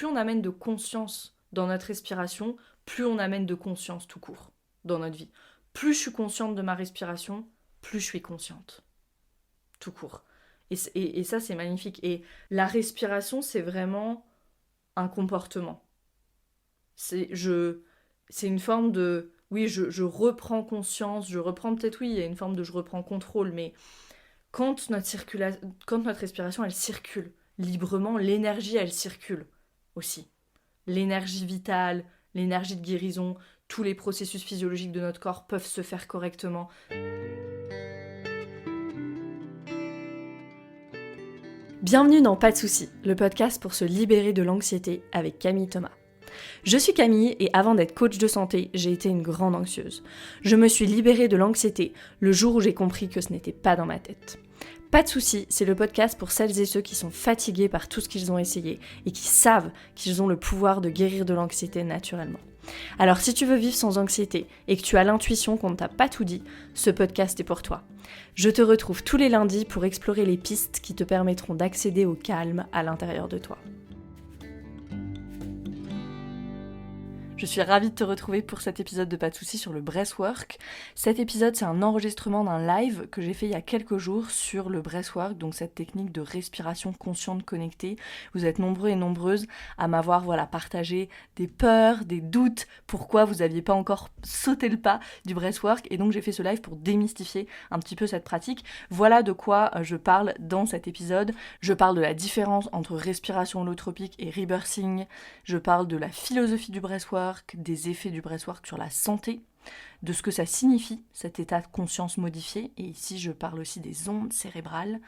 plus on amène de conscience dans notre respiration, plus on amène de conscience tout court dans notre vie. Plus je suis consciente de ma respiration, plus je suis consciente. Tout court. Et ça, c'est magnifique. Et la respiration, c'est vraiment un comportement. C'est une forme de... Oui, je reprends conscience, je reprends peut-être, oui, il y a une forme de je reprends contrôle, mais quand notre respiration, elle circule librement, l'énergie, elle circule aussi. L'énergie vitale, l'énergie de guérison, tous les processus physiologiques de notre corps peuvent se faire correctement. Bienvenue dans Pas de soucis, le podcast pour se libérer de l'anxiété avec Camille Thomas. Je suis Camille et avant d'être coach de santé, j'ai été une grande anxieuse. Je me suis libérée de l'anxiété le jour où j'ai compris que ce n'était pas dans ma tête. Pas de soucis, c'est le podcast pour celles et ceux qui sont fatigués par tout ce qu'ils ont essayé et qui savent qu'ils ont le pouvoir de guérir de l'anxiété naturellement. Alors si tu veux vivre sans anxiété et que tu as l'intuition qu'on ne t'a pas tout dit, ce podcast est pour toi. Je te retrouve tous les lundis pour explorer les pistes qui te permettront d'accéder au calme à l'intérieur de toi. Je suis ravie de te retrouver pour cet épisode de Pas de soucis sur le breathwork. Cet épisode, c'est un enregistrement d'un live que j'ai fait il y a quelques jours sur le breathwork, donc cette technique de respiration consciente connectée. Vous êtes nombreux et nombreuses à m'avoir partagé des peurs, des doutes, pourquoi vous n'aviez pas encore sauté le pas du breathwork. Et donc j'ai fait ce live pour démystifier un petit peu cette pratique. Voilà de quoi je parle dans cet épisode. Je parle de la différence entre respiration holotropique et rebirthing. Je parle de la philosophie du breathwork, des effets du breathwork sur la santé, de ce que ça signifie, cet état de conscience modifié. Et ici, je parle aussi des ondes cérébrales.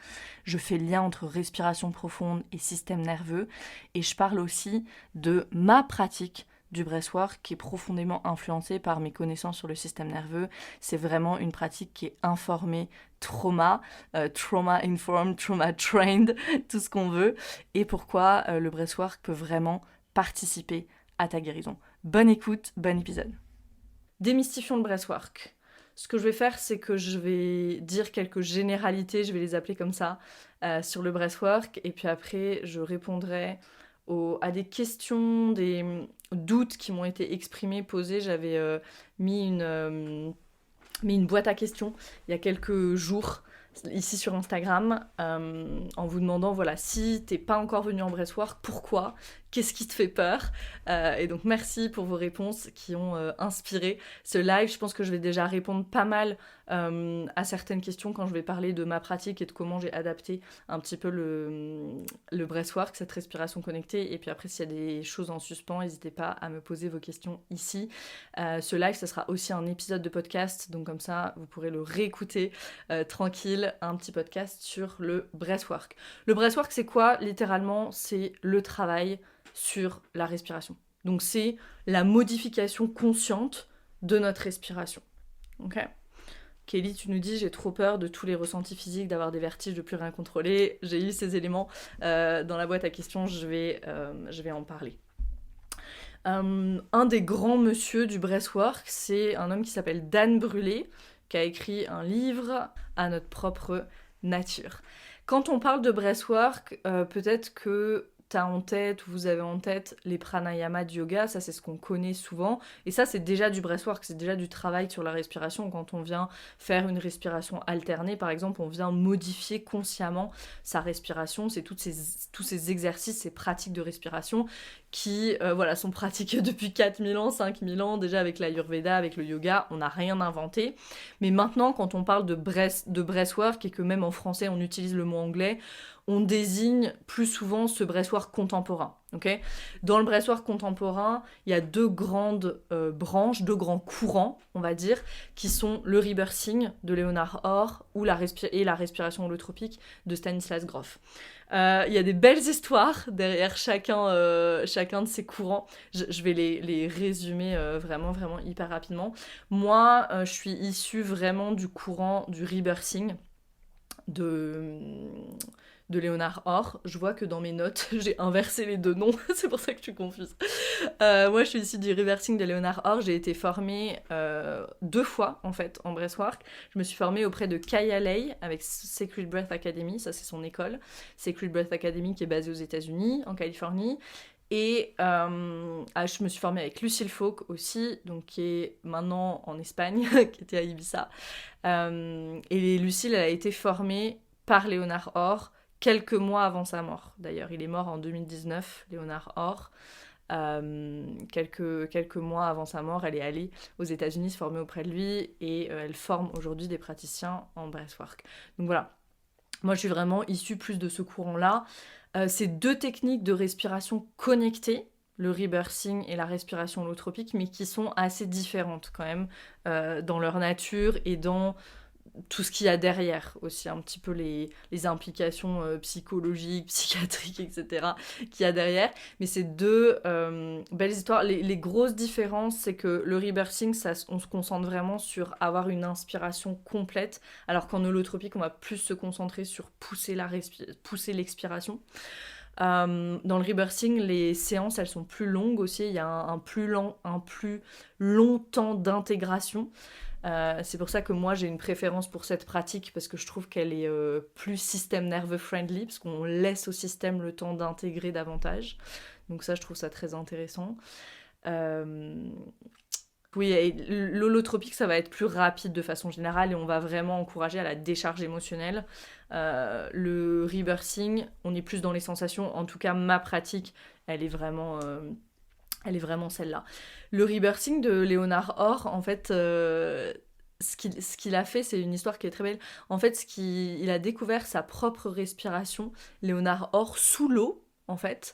Je fais le lien entre respiration profonde et système nerveux. Et je parle aussi de ma pratique du breathwork qui est profondément influencée par mes connaissances sur le système nerveux. C'est vraiment une pratique qui est informée trauma informed, trauma trained, tout ce qu'on veut. Et pourquoi le breathwork peut vraiment participer à ta guérison. Bonne écoute, bon épisode. Démystifions le breathwork. Ce que je vais faire, c'est que je vais dire quelques généralités, je vais les appeler comme ça, sur le breathwork, et puis après, je répondrai à des questions, des doutes qui m'ont été exprimés, posés. J'avais mis une boîte à questions il y a quelques jours, ici sur Instagram, en vous demandant, si t'es pas encore venu en breathwork, pourquoi ? Qu'est-ce qui te fait peur ? Et donc merci pour vos réponses qui ont inspiré ce live. Je pense que je vais déjà répondre pas mal à certaines questions quand je vais parler de ma pratique et de comment j'ai adapté un petit peu le breathwork, cette respiration connectée. Et puis après, s'il y a des choses en suspens, n'hésitez pas à me poser vos questions ici. Ce live, ce sera aussi un épisode de podcast, donc comme ça, vous pourrez le réécouter tranquille, un petit podcast sur le breathwork. Le breathwork, c'est quoi ? Littéralement, c'est le travail sur la respiration. Donc c'est la modification consciente de notre respiration. Ok ? Kelly, tu nous dis, j'ai trop peur de tous les ressentis physiques, d'avoir des vertiges, de plus rien contrôler. J'ai eu ces éléments dans la boîte à questions, je vais en parler. Un des grands monsieur du breathwork, c'est un homme qui s'appelle Dan Brûlé, qui a écrit un livre à notre propre nature. Quand on parle de breathwork, peut-être que t'as en tête, ou vous avez en tête les pranayamas de yoga, ça c'est ce qu'on connaît souvent, et ça c'est déjà du breathwork, c'est déjà du travail sur la respiration. Quand on vient faire une respiration alternée, par exemple, on vient modifier consciemment sa respiration, c'est tous ces exercices, ces pratiques de respiration qui sont pratiquées depuis 4000 ans, 5000 ans, déjà avec l'Ayurveda, avec le yoga, on n'a rien inventé. Mais maintenant, quand on parle de breathwork, et que même en français on utilise le mot anglais, on désigne plus souvent ce breathwork contemporain. Okay ? Dans le breathwork contemporain, il y a deux grandes branches, deux grands courants, on va dire, qui sont le rebirthing de Leonard Orr et la respiration holotropique de Stanislas Grof. Il y a des belles histoires derrière chacun de ces courants. Je vais les résumer vraiment, vraiment hyper rapidement. Moi, je suis issue vraiment du courant du rebirthing de Leonard Orr. Je vois que dans mes notes, j'ai inversé les deux noms, c'est pour ça que je suis confuse. Moi, je suis issue du rebirthing de Leonard Orr. J'ai été formée 2 fois, en fait, en breathwork. Je me suis formée auprès de Kaya Lay, avec Sacred Breath Academy, ça c'est son école. Sacred Breath Academy qui est basée aux États-Unis, en Californie. Et je me suis formée avec Lucille Falk aussi, donc qui est maintenant en Espagne, qui était à Ibiza. Et Lucille, elle a été formée par Léonard Or quelques mois avant sa mort. D'ailleurs, il est mort en 2019, Léonard Or. Quelques mois avant sa mort, elle est allée aux États-Unis se former auprès de lui et elle forme aujourd'hui des praticiens en breathwork. Donc voilà, moi je suis vraiment issue plus de ce courant-là. C'est deux techniques de respiration connectées, le rebirthing et la respiration holotropique, mais qui sont assez différentes quand même dans leur nature et dans tout ce qu'il y a derrière aussi, un petit peu les implications psychologiques, psychiatriques, etc. qu'il y a derrière. Mais c'est deux belles histoires. Les grosses différences, c'est que le rebirthing, on se concentre vraiment sur avoir une inspiration complète, alors qu'en holotropique, on va plus se concentrer sur pousser l'expiration. Dans le rebirthing, les séances, elles sont plus longues aussi. Il y a un plus long temps d'intégration. C'est pour ça que moi j'ai une préférence pour cette pratique parce que je trouve qu'elle est plus système nerveux friendly parce qu'on laisse au système le temps d'intégrer davantage. Donc ça je trouve ça très intéressant. Oui, l'holotropique ça va être plus rapide de façon générale et on va vraiment encourager à la décharge émotionnelle. Le rebirthing, on est plus dans les sensations. En tout cas ma pratique, elle est vraiment celle-là. Le rebirthing de Léonard Or, en fait, ce qu'il a fait, c'est une histoire qui est très belle. En fait, il a découvert sa propre respiration, Léonard Or, sous l'eau, en fait.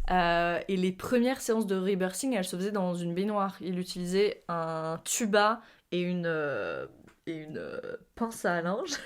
Et les premières séances de rebirthing, elles se faisaient dans une baignoire. Il utilisait un tuba et une pince à linge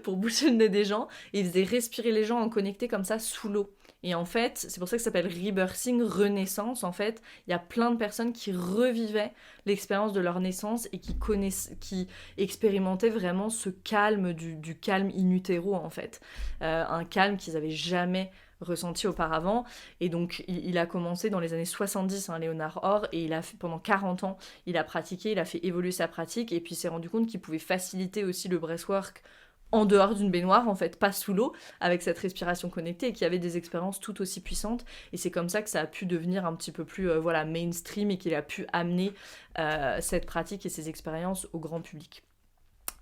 pour boucher le nez des gens. Et il faisait respirer les gens en connecté comme ça sous l'eau. Et en fait, c'est pour ça que ça s'appelle rebirthing, renaissance. En fait, il y a plein de personnes qui revivaient l'expérience de leur naissance et qui expérimentaient vraiment ce calme du calme in utero, en fait. Un calme qu'ils n'avaient jamais ressenti auparavant. Et donc, il a commencé dans les années 70, hein, Léonard Or, et il a fait, pendant 40 ans, il a pratiqué, il a fait évoluer sa pratique, et puis il s'est rendu compte qu'il pouvait faciliter aussi le breathwork en dehors d'une baignoire, en fait, pas sous l'eau, avec cette respiration connectée, et qui avait des expériences tout aussi puissantes. Et c'est comme ça que ça a pu devenir un petit peu plus mainstream, et qu'il a pu amener cette pratique et ces expériences au grand public.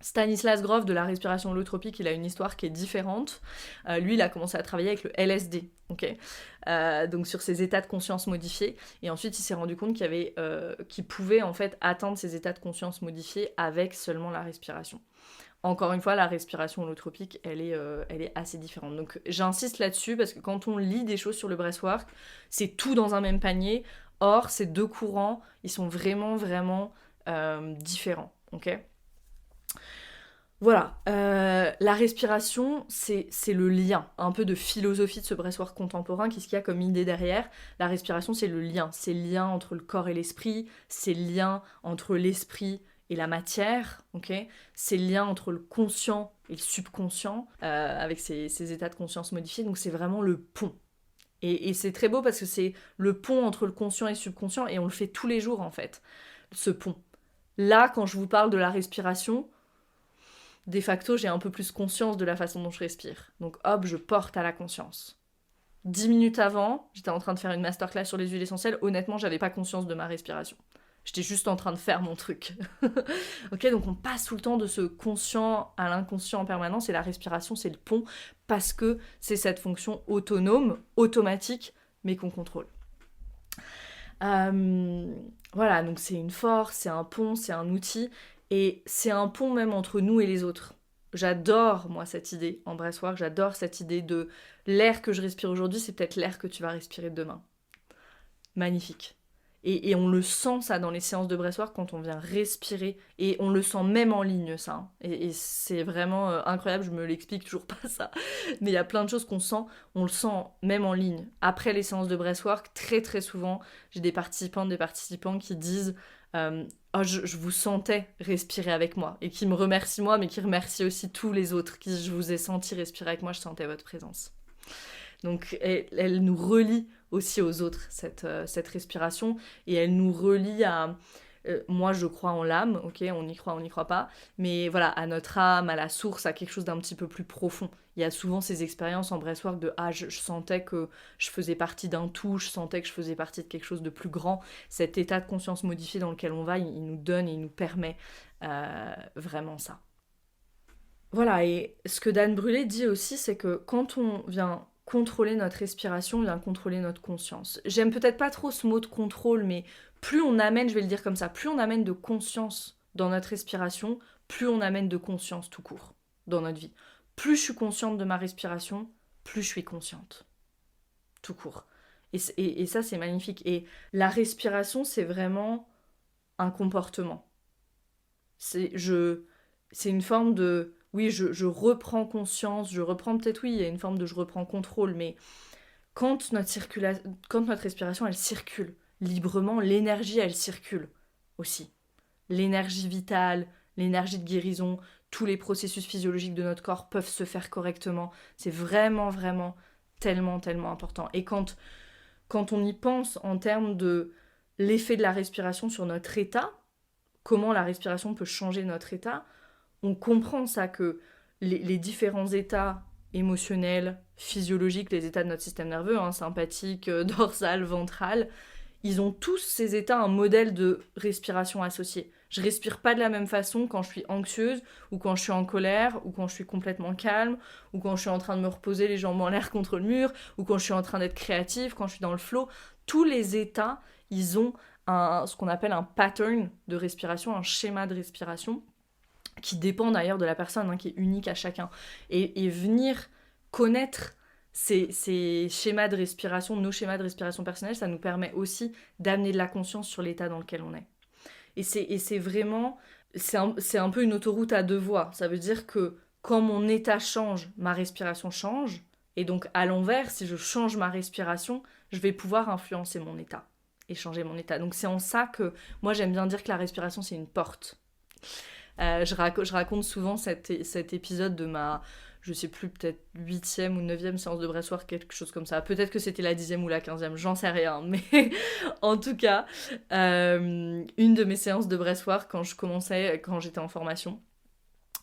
Stanislas Grof de la respiration holotropique, il a une histoire qui est différente. Lui, il a commencé à travailler avec le LSD, donc sur ses états de conscience modifiés. Et ensuite, il s'est rendu compte qu'il pouvait en fait atteindre ces états de conscience modifiés avec seulement la respiration. Encore une fois, la respiration holotropique, elle est assez différente. Donc j'insiste là-dessus parce que quand on lit des choses sur le breathwork, c'est tout dans un même panier. Or, ces deux courants, ils sont vraiment, vraiment différents, ok ? Voilà, la respiration, c'est le lien, un peu de philosophie de ce breathwork contemporain, qu'est-ce qu'il y a comme idée derrière ? La respiration, c'est le lien entre le corps et l'esprit, c'est le lien entre l'esprit et la matière, ok ? C'est le lien entre le conscient et le subconscient, avec ces états de conscience modifiés, donc c'est vraiment le pont. Et c'est très beau parce que c'est le pont entre le conscient et le subconscient, et on le fait tous les jours en fait, ce pont. Là, quand je vous parle de la respiration, de facto, j'ai un peu plus conscience de la façon dont je respire. Donc hop, je porte à la conscience. 10 minutes avant, j'étais en train de faire une masterclass sur les huiles essentielles. Honnêtement, j'avais pas conscience de ma respiration. J'étais juste en train de faire mon truc. Ok, donc on passe tout le temps de ce conscient à l'inconscient en permanence et la respiration, c'est le pont parce que c'est cette fonction autonome, automatique, mais qu'on contrôle. Voilà, donc c'est une force, c'est un pont, c'est un outil. Et c'est un pont même entre nous et les autres. J'adore, moi, cette idée en breathwork. J'adore cette idée de l'air que je respire aujourd'hui, c'est peut-être l'air que tu vas respirer demain. Magnifique. Et on le sent, ça, dans les séances de breathwork, quand on vient respirer. Et on le sent même en ligne, ça. Hein. Et c'est vraiment incroyable, je me l'explique toujours pas, ça. Mais il y a plein de choses qu'on sent, on le sent même en ligne. Après les séances de breathwork, très très souvent, j'ai des participants qui disent... oh, je vous sentais respirer avec moi, et qui me remercie moi, mais qui remercie aussi tous les autres, qui je vous ai senti respirer avec moi, je sentais votre présence. Donc elle nous relie aussi aux autres, cette respiration, et elle nous relie à... moi je crois en l'âme, ok, on y croit pas, mais voilà, à notre âme, à la source, à quelque chose d'un petit peu plus profond. il y a souvent ces expériences en breathwork de je sentais que je faisais partie d'un tout, je sentais que je faisais partie de quelque chose de plus grand. Cet état de conscience modifié dans lequel on va, il nous donne et il nous permet vraiment ça. Voilà, et ce que Dan Brûlé dit aussi, c'est que quand on vient contrôler notre respiration, on vient contrôler notre conscience. J'aime peut-être pas trop ce mot de contrôle, mais plus on amène, je vais le dire comme ça, plus on amène de conscience dans notre respiration, plus on amène de conscience tout court dans notre vie. Plus je suis consciente de ma respiration, plus je suis consciente. Tout court. Et ça, c'est magnifique. Et la respiration, c'est vraiment un comportement. C'est une forme de... Oui, je reprends conscience, je reprends peut-être, oui, il y a une forme de je reprends contrôle, mais quand notre respiration, elle circule librement, l'énergie, elle circule aussi. L'énergie vitale, l'énergie de guérison, tous les processus physiologiques de notre corps peuvent se faire correctement. C'est vraiment, vraiment tellement, tellement important. Et quand on y pense en termes de l'effet de la respiration sur notre état, comment la respiration peut changer notre état, on comprend ça, que les différents états émotionnels, physiologiques, les états de notre système nerveux, sympathique, dorsal, ventral, ils ont tous ces états un modèle de respiration associé. Je respire pas de la même façon quand je suis anxieuse, ou quand je suis en colère, ou quand je suis complètement calme, ou quand je suis en train de me reposer les jambes en l'air contre le mur, ou quand je suis en train d'être créative, quand je suis dans le flow. Tous les états, ils ont ce qu'on appelle un pattern de respiration, un schéma de respiration, qui dépend d'ailleurs de la personne, qui est unique à chacun. Et venir connaître ces schémas de respiration, nos schémas de respiration personnels, ça nous permet aussi d'amener de la conscience sur l'état dans lequel on est. Et c'est vraiment... C'est un peu une autoroute à deux voies. Ça veut dire que quand mon état change, ma respiration change. Et donc, à l'envers, si je change ma respiration, je vais pouvoir influencer mon état et changer mon état. Donc, c'est en ça que moi, j'aime bien dire que la respiration, c'est une porte. Je raconte souvent cet épisode de ma, je sais plus, peut-être 8e ou 9e séance de breathwork, quelque chose comme ça. Peut-être que c'était la 10e ou la 15e, j'en sais rien. Mais en tout cas, une de mes séances de breathwork, quand j'étais en formation,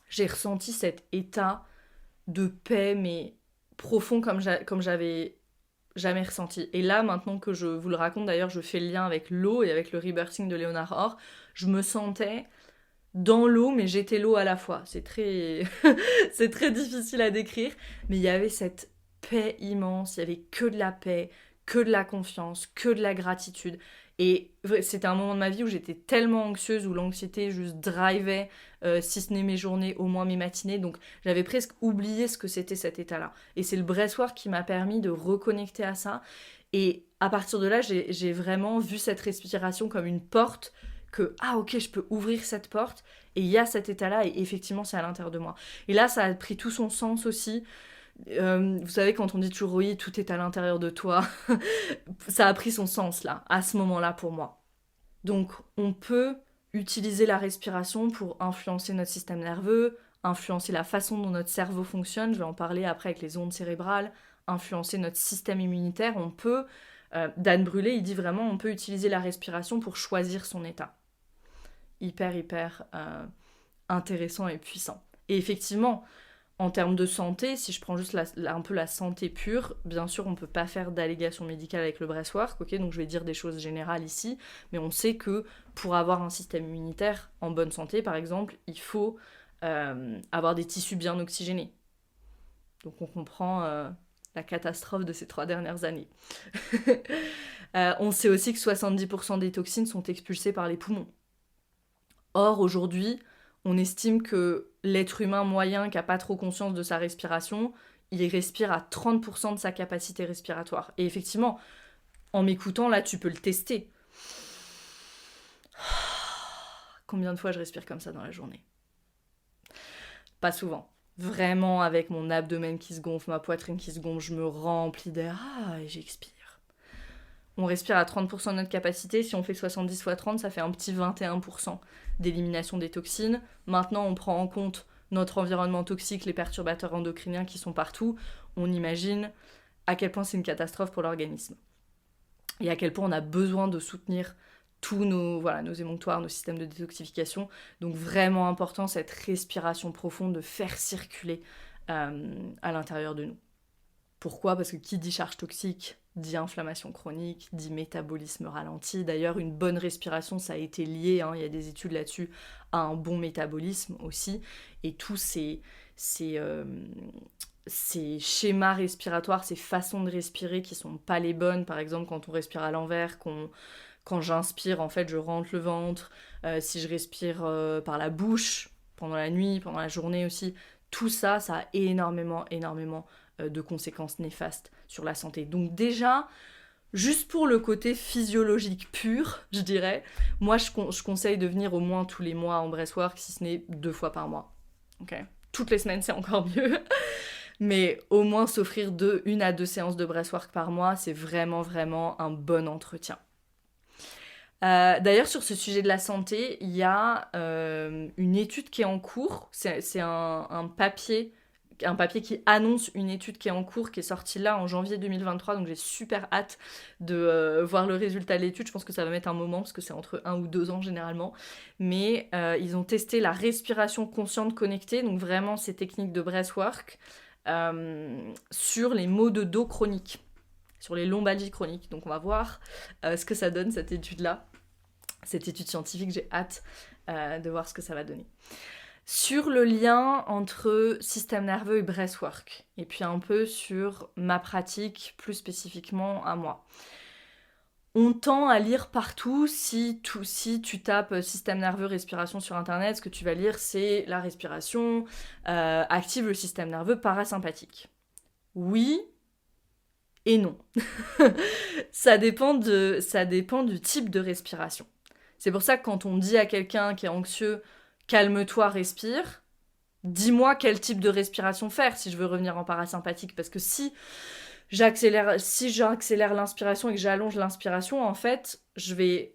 j'ai ressenti cet état de paix, mais profond comme j'avais jamais ressenti. Et là, maintenant que je vous le raconte, d'ailleurs, je fais le lien avec l'eau et avec le rebirthing de Léonard Orr, je me sentais dans l'eau, mais j'étais l'eau à la fois. C'est très... c'est très difficile à décrire, mais il y avait cette paix immense, il y avait que de la paix, que de la confiance, que de la gratitude. Et c'était un moment de ma vie où j'étais tellement anxieuse, où l'anxiété juste drivait, si ce n'est mes journées, au moins mes matinées. Donc j'avais presque oublié ce que c'était cet état-là. Et c'est le breathwork qui m'a permis de reconnecter à ça. Et à partir de là, j'ai vraiment vu cette respiration comme une porte que, ok, je peux ouvrir cette porte, et il y a cet état-là, et effectivement, c'est à l'intérieur de moi. Et là, ça a pris tout son sens aussi. Vous savez, quand on dit toujours, oui, tout est à l'intérieur de toi, ça a pris son sens, là, à ce moment-là, pour moi. Donc, on peut utiliser la respiration pour influencer notre système nerveux, influencer la façon dont notre cerveau fonctionne, je vais en parler après avec les ondes cérébrales, influencer notre système immunitaire. On peut, Dan Brûlé, il dit vraiment, on peut utiliser la respiration pour choisir son état. Hyper intéressant et puissant. Et effectivement, en termes de santé, si je prends juste un peu la santé pure, bien sûr, on ne peut pas faire d'allégation médicale avec le breathwork, donc je vais dire des choses générales ici, mais on sait que pour avoir un système immunitaire en bonne santé, par exemple, il faut avoir des tissus bien oxygénés. Donc on comprend la catastrophe de ces 3 dernières années. On sait aussi que 70% des toxines sont expulsées par les poumons. Or, aujourd'hui, on estime que l'être humain moyen qui n'a pas trop conscience de sa respiration, il respire à 30% de sa capacité respiratoire. Et effectivement, en m'écoutant, là, tu peux le tester. Combien de fois je respire comme ça dans la journée ? Pas souvent. Vraiment, avec mon abdomen qui se gonfle, ma poitrine qui se gonfle, je me remplis d'air, et j'expire. On respire à 30% de notre capacité, si on fait 70 x 30, ça fait un petit 21% d'élimination des toxines. Maintenant, on prend en compte notre environnement toxique, les perturbateurs endocriniens qui sont partout. On imagine à quel point c'est une catastrophe pour l'organisme. Et à quel point on a besoin de soutenir tous nos émonctoires, nos systèmes de détoxification. Donc vraiment important, cette respiration profonde, de faire circuler à l'intérieur de nous. Pourquoi ? Parce que qui dit charge toxique dit inflammation chronique, dit métabolisme ralenti. D'ailleurs, une bonne respiration, ça a été lié, il y a des études là-dessus, à un bon métabolisme aussi. Et tous ces schémas respiratoires, ces façons de respirer qui sont pas les bonnes, par exemple quand on respire à l'envers, quand j'inspire, en fait, je rentre le ventre, si je respire par la bouche, pendant la nuit, pendant la journée aussi, tout ça, ça a énormément de conséquences néfastes sur la santé. Donc déjà, juste pour le côté physiologique pur, je dirais, moi je conseille de venir au moins tous les mois en breathwork, si ce n'est 2 fois par mois. Okay. Toutes les semaines, c'est encore mieux. Mais au moins s'offrir 1 à 2 séances de breathwork par mois, c'est vraiment un bon entretien. D'ailleurs, sur ce sujet de la santé, il y a une étude qui est en cours. C'est un papier qui annonce une étude qui est en cours, qui est sortie là en janvier 2023, donc j'ai super hâte de voir le résultat de l'étude. Je pense que ça va mettre un moment, parce que c'est entre 1 ou 2 ans généralement. Mais ils ont testé la respiration consciente connectée, donc vraiment ces techniques de breathwork, sur les maux de dos chroniques, sur les lombalgies chroniques. Donc on va voir ce que ça donne, cette étude-là. Cette étude scientifique, j'ai hâte de voir ce que ça va donner. Sur le lien entre système nerveux et breathwork, et puis un peu sur ma pratique, plus spécifiquement à moi. On tend à lire partout, si tu tapes système nerveux, respiration sur internet, ce que tu vas lire c'est la respiration active le système nerveux parasympathique. Oui et non. ça dépend du type de respiration. C'est pour ça que quand on dit à quelqu'un qui est anxieux « calme-toi, respire », dis-moi quel type de respiration faire si je veux revenir en parasympathique. Parce que si j'accélère l'inspiration et que j'allonge l'inspiration, en fait, je vais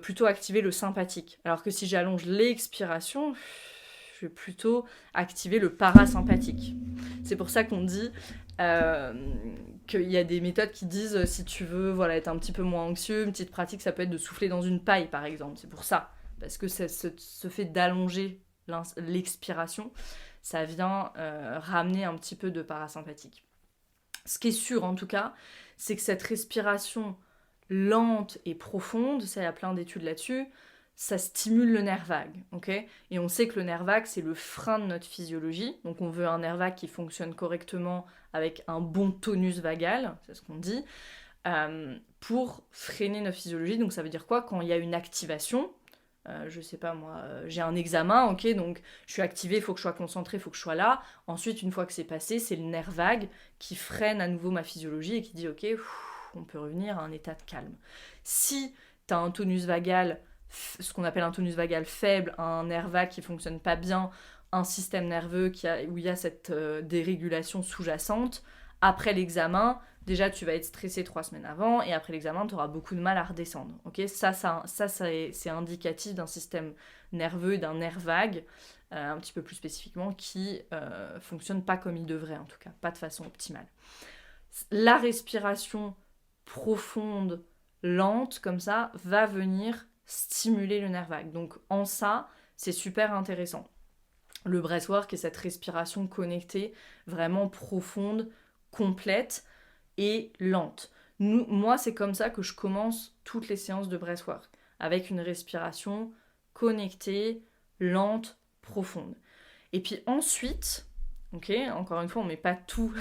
plutôt activer le sympathique. Alors que si j'allonge l'expiration, je vais plutôt activer le parasympathique. C'est pour ça qu'on dit qu'il y a des méthodes qui disent si tu veux être un petit peu moins anxieux, une petite pratique, ça peut être de souffler dans une paille, par exemple. C'est pour ça. Parce que ce fait d'allonger l'expiration, ça vient ramener un petit peu de parasympathique. Ce qui est sûr, en tout cas, c'est que cette respiration lente et profonde, ça, il y a plein d'études là-dessus, ça stimule le nerf vague, ok ? Et on sait que le nerf vague, c'est le frein de notre physiologie. Donc on veut un nerf vague qui fonctionne correctement avec un bon tonus vagal, c'est ce qu'on dit, pour freiner notre physiologie. Donc ça veut dire quoi ? Quand il y a une activation, je sais pas moi, j'ai un examen, ok, donc je suis activée, il faut que je sois concentrée, il faut que je sois là. Ensuite, une fois que c'est passé, c'est le nerf vague qui freine à nouveau ma physiologie et qui dit ok, on peut revenir à un état de calme. Si t'as un tonus vagal, ce qu'on appelle un tonus vagal faible, un nerf vague qui fonctionne pas bien, un système nerveux où il y a cette dérégulation sous-jacente, après l'examen, déjà tu vas être stressé 3 semaines avant, et après l'examen, tu auras beaucoup de mal à redescendre. Okay, ça c'est indicatif d'un système nerveux et d'un nerf vague, un petit peu plus spécifiquement, qui fonctionne pas comme il devrait, en tout cas, pas de façon optimale. La respiration profonde, lente, comme ça, va venir stimuler le nerf vague. Donc en ça, c'est super intéressant. Le breathwork est cette respiration connectée, vraiment profonde, complète et lente. Moi, c'est comme ça que je commence toutes les séances de breathwork, avec une respiration connectée, lente, profonde. Et puis ensuite, ok, encore une fois, on met pas tout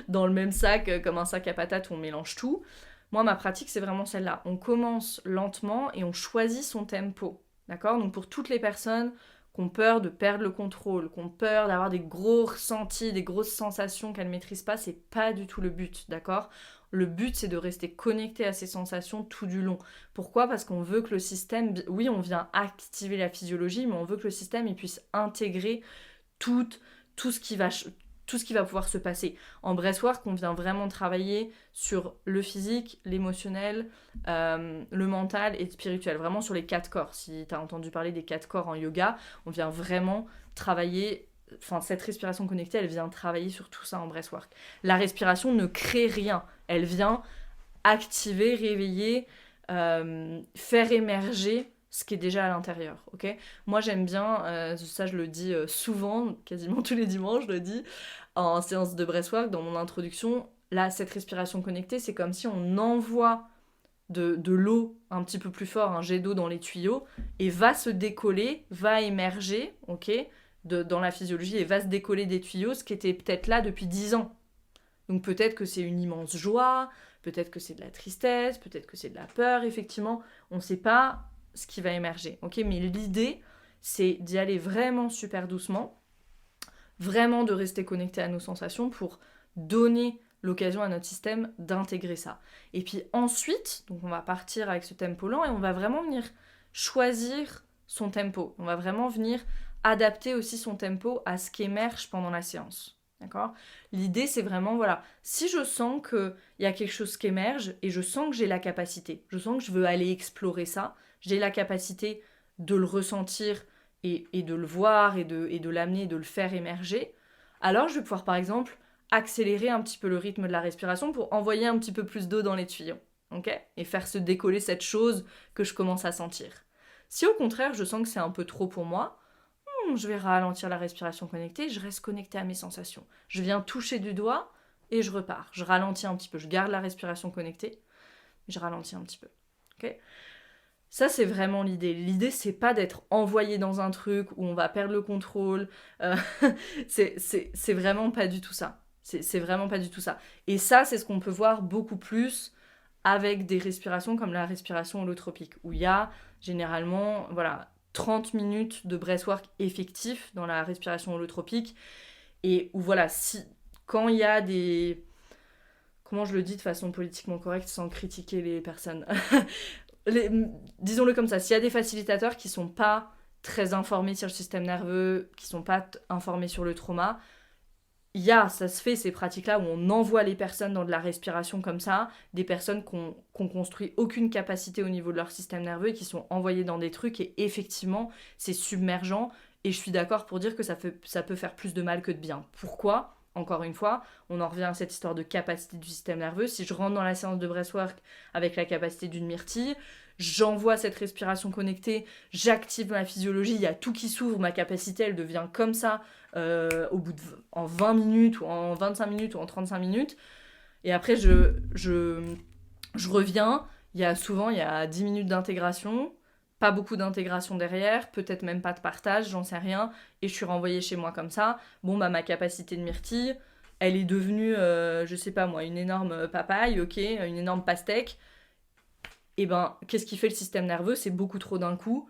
dans le même sac, comme un sac à patates où on mélange tout. Moi, ma pratique, c'est vraiment celle-là. On commence lentement et on choisit son tempo. D'accord ? Donc pour toutes les personnes qui ont peur de perdre le contrôle, qui ont peur d'avoir des gros ressentis, des grosses sensations qu'elles ne maîtrisent pas, c'est pas du tout le but, d'accord ? Le but, c'est de rester connecté à ces sensations tout du long. Pourquoi ? Parce qu'on veut que le système... Oui, on vient activer la physiologie, mais on veut que le système il puisse intégrer tout ce qui va pouvoir se passer. En breathwork, on vient vraiment travailler sur le physique, l'émotionnel, le mental et le spirituel, vraiment sur les 4 corps. Si tu as entendu parler des 4 corps en yoga, on vient vraiment travailler, cette respiration connectée, elle vient travailler sur tout ça en breathwork. La respiration ne crée rien, elle vient activer, réveiller, faire émerger ce qui est déjà à l'intérieur, ok ? Moi, j'aime bien, ça je le dis souvent, quasiment tous les dimanches, je le dis, en séance de breathwork, dans mon introduction, là, cette respiration connectée, c'est comme si on envoie de l'eau un petit peu plus fort, un jet d'eau dans les tuyaux, et va se décoller, va émerger, ok, dans la physiologie, et va se décoller des tuyaux, ce qui était peut-être là depuis 10 ans. Donc peut-être que c'est une immense joie, peut-être que c'est de la tristesse, peut-être que c'est de la peur, effectivement, on ne sait pas ce qui va émerger, ok, mais l'idée, c'est d'y aller vraiment super doucement, vraiment de rester connecté à nos sensations pour donner l'occasion à notre système d'intégrer ça. Et puis ensuite, donc on va partir avec ce tempo lent et on va vraiment venir choisir son tempo. On va vraiment venir adapter aussi son tempo à ce qui émerge pendant la séance. D'accord ? L'idée, c'est vraiment, voilà, si je sens qu'il y a quelque chose qui émerge et je sens que j'ai la capacité, je sens que je veux aller explorer ça, j'ai la capacité de le ressentir et de le voir et de l'amener, de le faire émerger, alors je vais pouvoir par exemple accélérer un petit peu le rythme de la respiration pour envoyer un petit peu plus d'eau dans les tuyaux, ok ? Et faire se décoller cette chose que je commence à sentir. Si au contraire je sens que c'est un peu trop pour moi, je vais ralentir la respiration connectée, je reste connecté à mes sensations. Je viens toucher du doigt et je repars. Je ralentis un petit peu, je garde la respiration connectée, je ralentis un petit peu, ok ? Ça, c'est vraiment l'idée. L'idée, c'est pas d'être envoyé dans un truc où on va perdre le contrôle. Euh, c'est vraiment pas du tout ça. C'est vraiment pas du tout ça. Et ça, c'est ce qu'on peut voir beaucoup plus avec des respirations comme la respiration holotropique, où il y a généralement 30 minutes de breathwork effectif dans la respiration holotropique, et où quand il y a des... Comment je le dis de façon politiquement correcte sans critiquer les personnes disons-le comme ça, s'il y a des facilitateurs qui sont pas très informés sur le système nerveux, qui sont pas informés sur le trauma, ça se fait ces pratiques-là où on envoie les personnes dans de la respiration comme ça, des personnes qui ont construit aucune capacité au niveau de leur système nerveux et qui sont envoyées dans des trucs, et effectivement, c'est submergent, et je suis d'accord pour dire que ça peut faire plus de mal que de bien. Pourquoi ? Encore une fois, on en revient à cette histoire de capacité du système nerveux. Si je rentre dans la séance de breathwork avec la capacité d'une myrtille, j'envoie cette respiration connectée, j'active ma physiologie, il y a tout qui s'ouvre, ma capacité, elle devient comme ça en 20 minutes, ou en 25 minutes, ou en 35 minutes. Et après, je reviens, il y a 10 minutes d'intégration, pas beaucoup d'intégration derrière, peut-être même pas de partage, j'en sais rien, et je suis renvoyée chez moi comme ça. Ma capacité de myrtille, elle est devenue, je sais pas moi, une énorme papaye, ok, une énorme pastèque. Et qu'est-ce qui fait le système nerveux ? C'est beaucoup trop d'un coup,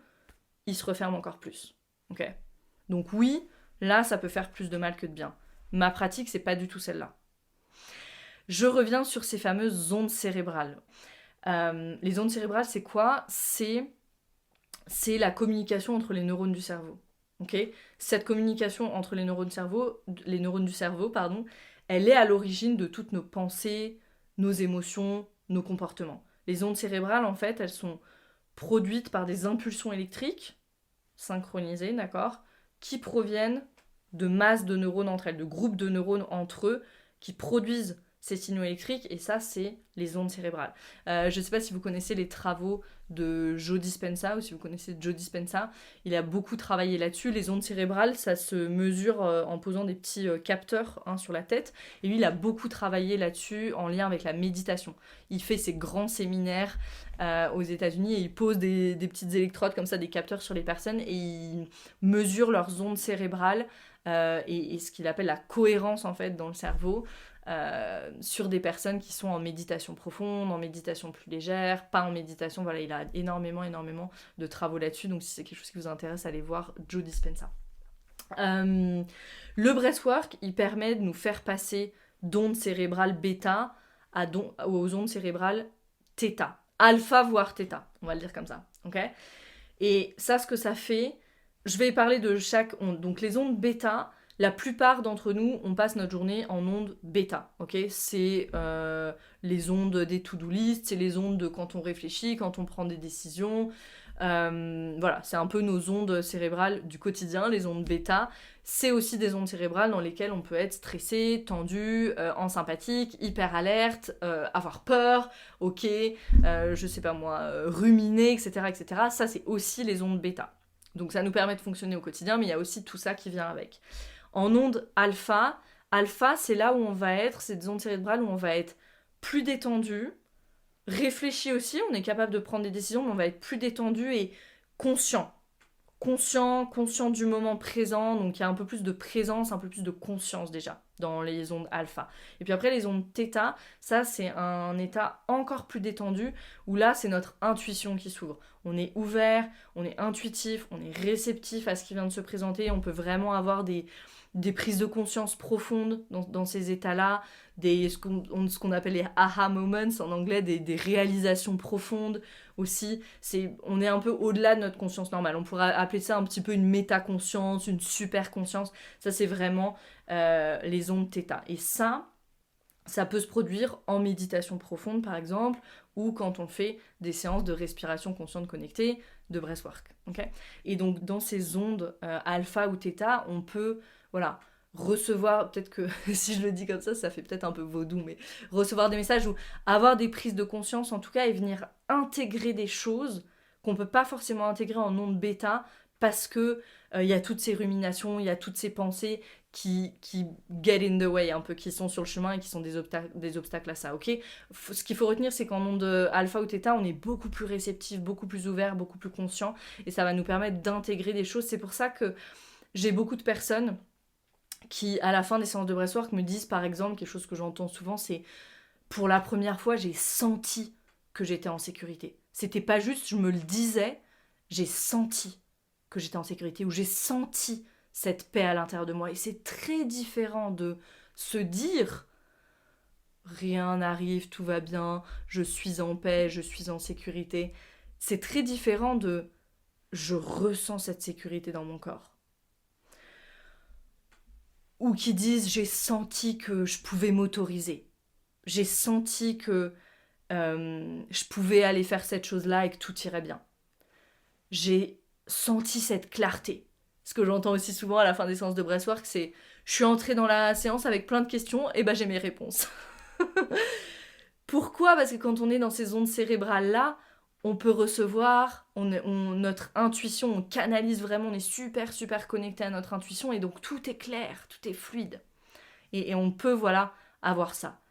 il se referme encore plus. Ok ? Donc oui, là, ça peut faire plus de mal que de bien. Ma pratique, c'est pas du tout celle-là. Je reviens sur ces fameuses ondes cérébrales. Les ondes cérébrales, c'est quoi ? C'est la communication entre les neurones du cerveau. Okay ? Cette communication entre les neurones du cerveau, elle est à l'origine de toutes nos pensées, nos émotions, nos comportements. Les ondes cérébrales, en fait, elles sont produites par des impulsions électriques, synchronisées, d'accord, qui proviennent de masses de neurones entre elles, de groupes de neurones entre eux, qui produisent ces signaux électriques, et ça, c'est les ondes cérébrales. Je ne sais pas si vous connaissez les travaux de Joe Dispenza, ou si vous connaissez Joe Dispenza, il a beaucoup travaillé là-dessus. Les ondes cérébrales, ça se mesure en posant des petits capteurs sur la tête, et lui, il a beaucoup travaillé là-dessus en lien avec la méditation. Il fait ses grands séminaires aux États-Unis, et il pose des petites électrodes comme ça, des capteurs sur les personnes, et il mesure leurs ondes cérébrales, et ce qu'il appelle la cohérence, en fait, dans le cerveau, sur des personnes qui sont en méditation profonde, en méditation plus légère, pas en méditation, il a énormément de travaux là-dessus, donc si c'est quelque chose qui vous intéresse, allez voir Joe Dispenza. Le breathwork, il permet de nous faire passer d'ondes cérébrales bêta aux ondes cérébrales θ, alpha voire θ, on va le dire comme ça, ok ? Et ça, ce que ça fait, je vais parler de chaque onde. Donc les ondes bêta, la plupart d'entre nous, on passe notre journée en ondes bêta, ok ? C'est les ondes des to-do list, c'est les ondes de quand on réfléchit, quand on prend des décisions. C'est un peu nos ondes cérébrales du quotidien, les ondes bêta. C'est aussi des ondes cérébrales dans lesquelles on peut être stressé, tendu, en sympathique, hyper alerte, avoir peur, ok, je sais pas moi, ruminer, etc., etc. Ça, c'est aussi les ondes bêta. Donc ça nous permet de fonctionner au quotidien, mais il y a aussi tout ça qui vient avec. En onde alpha, Alpha, c'est là où on va être, c'est des ondes cérébrales où on va être plus détendu, réfléchi aussi, on est capable de prendre des décisions, mais on va être plus détendu et conscient. Conscient du moment présent, donc il y a un peu plus de présence, un peu plus de conscience déjà dans les ondes alpha. Et puis après les ondes θ, ça c'est un état encore plus détendu, où là c'est notre intuition qui s'ouvre. On est ouvert, on est intuitif, on est réceptif à ce qui vient de se présenter, on peut vraiment avoir des prises de conscience profondes dans ces états-là, ce qu'on appelle les aha moments en anglais, des réalisations profondes aussi. On est un peu au-delà de notre conscience normale. On pourrait appeler ça un petit peu une métaconscience, une super conscience. Ça, c'est vraiment les ondes θ. Et ça peut se produire en méditation profonde, par exemple, ou quand on fait des séances de respiration consciente connectée, de breathwork. Okay, et donc, dans ces ondes alpha ou θ, on peut recevoir, peut-être que si je le dis comme ça fait peut-être un peu vaudou, mais recevoir des messages ou avoir des prises de conscience en tout cas et venir intégrer des choses qu'on peut pas forcément intégrer en ondes bêta parce que y a toutes ces ruminations, il y a toutes ces pensées qui get in the way un peu, qui sont sur le chemin et qui sont des obstacles à ça, ok. Ce qu'il faut retenir, c'est qu'en ondes alpha ou θ, on est beaucoup plus réceptif, beaucoup plus ouvert, beaucoup plus conscient, et ça va nous permettre d'intégrer des choses. C'est pour ça que j'ai beaucoup de personnes qui, à la fin des séances de breathwork, me disent par exemple, quelque chose que j'entends souvent, c'est pour la première fois, j'ai senti que j'étais en sécurité. C'était pas juste, je me le disais, j'ai senti que j'étais en sécurité, ou j'ai senti cette paix à l'intérieur de moi. Et c'est très différent de se dire rien n'arrive, tout va bien, je suis en paix, je suis en sécurité. C'est très différent de je ressens cette sécurité dans mon corps. Ou qui disent j'ai senti que je pouvais m'autoriser. J'ai senti que je pouvais aller faire cette chose-là et que tout irait bien. J'ai senti cette clarté. Ce que j'entends aussi souvent à la fin des séances de breathwork, c'est je suis entrée dans la séance avec plein de questions et j'ai mes réponses. Pourquoi ? Parce que quand on est dans ces ondes cérébrales-là, on peut recevoir, notre intuition, on canalise vraiment, on est super super connecté à notre intuition et donc tout est clair, tout est fluide. Et on peut avoir ça.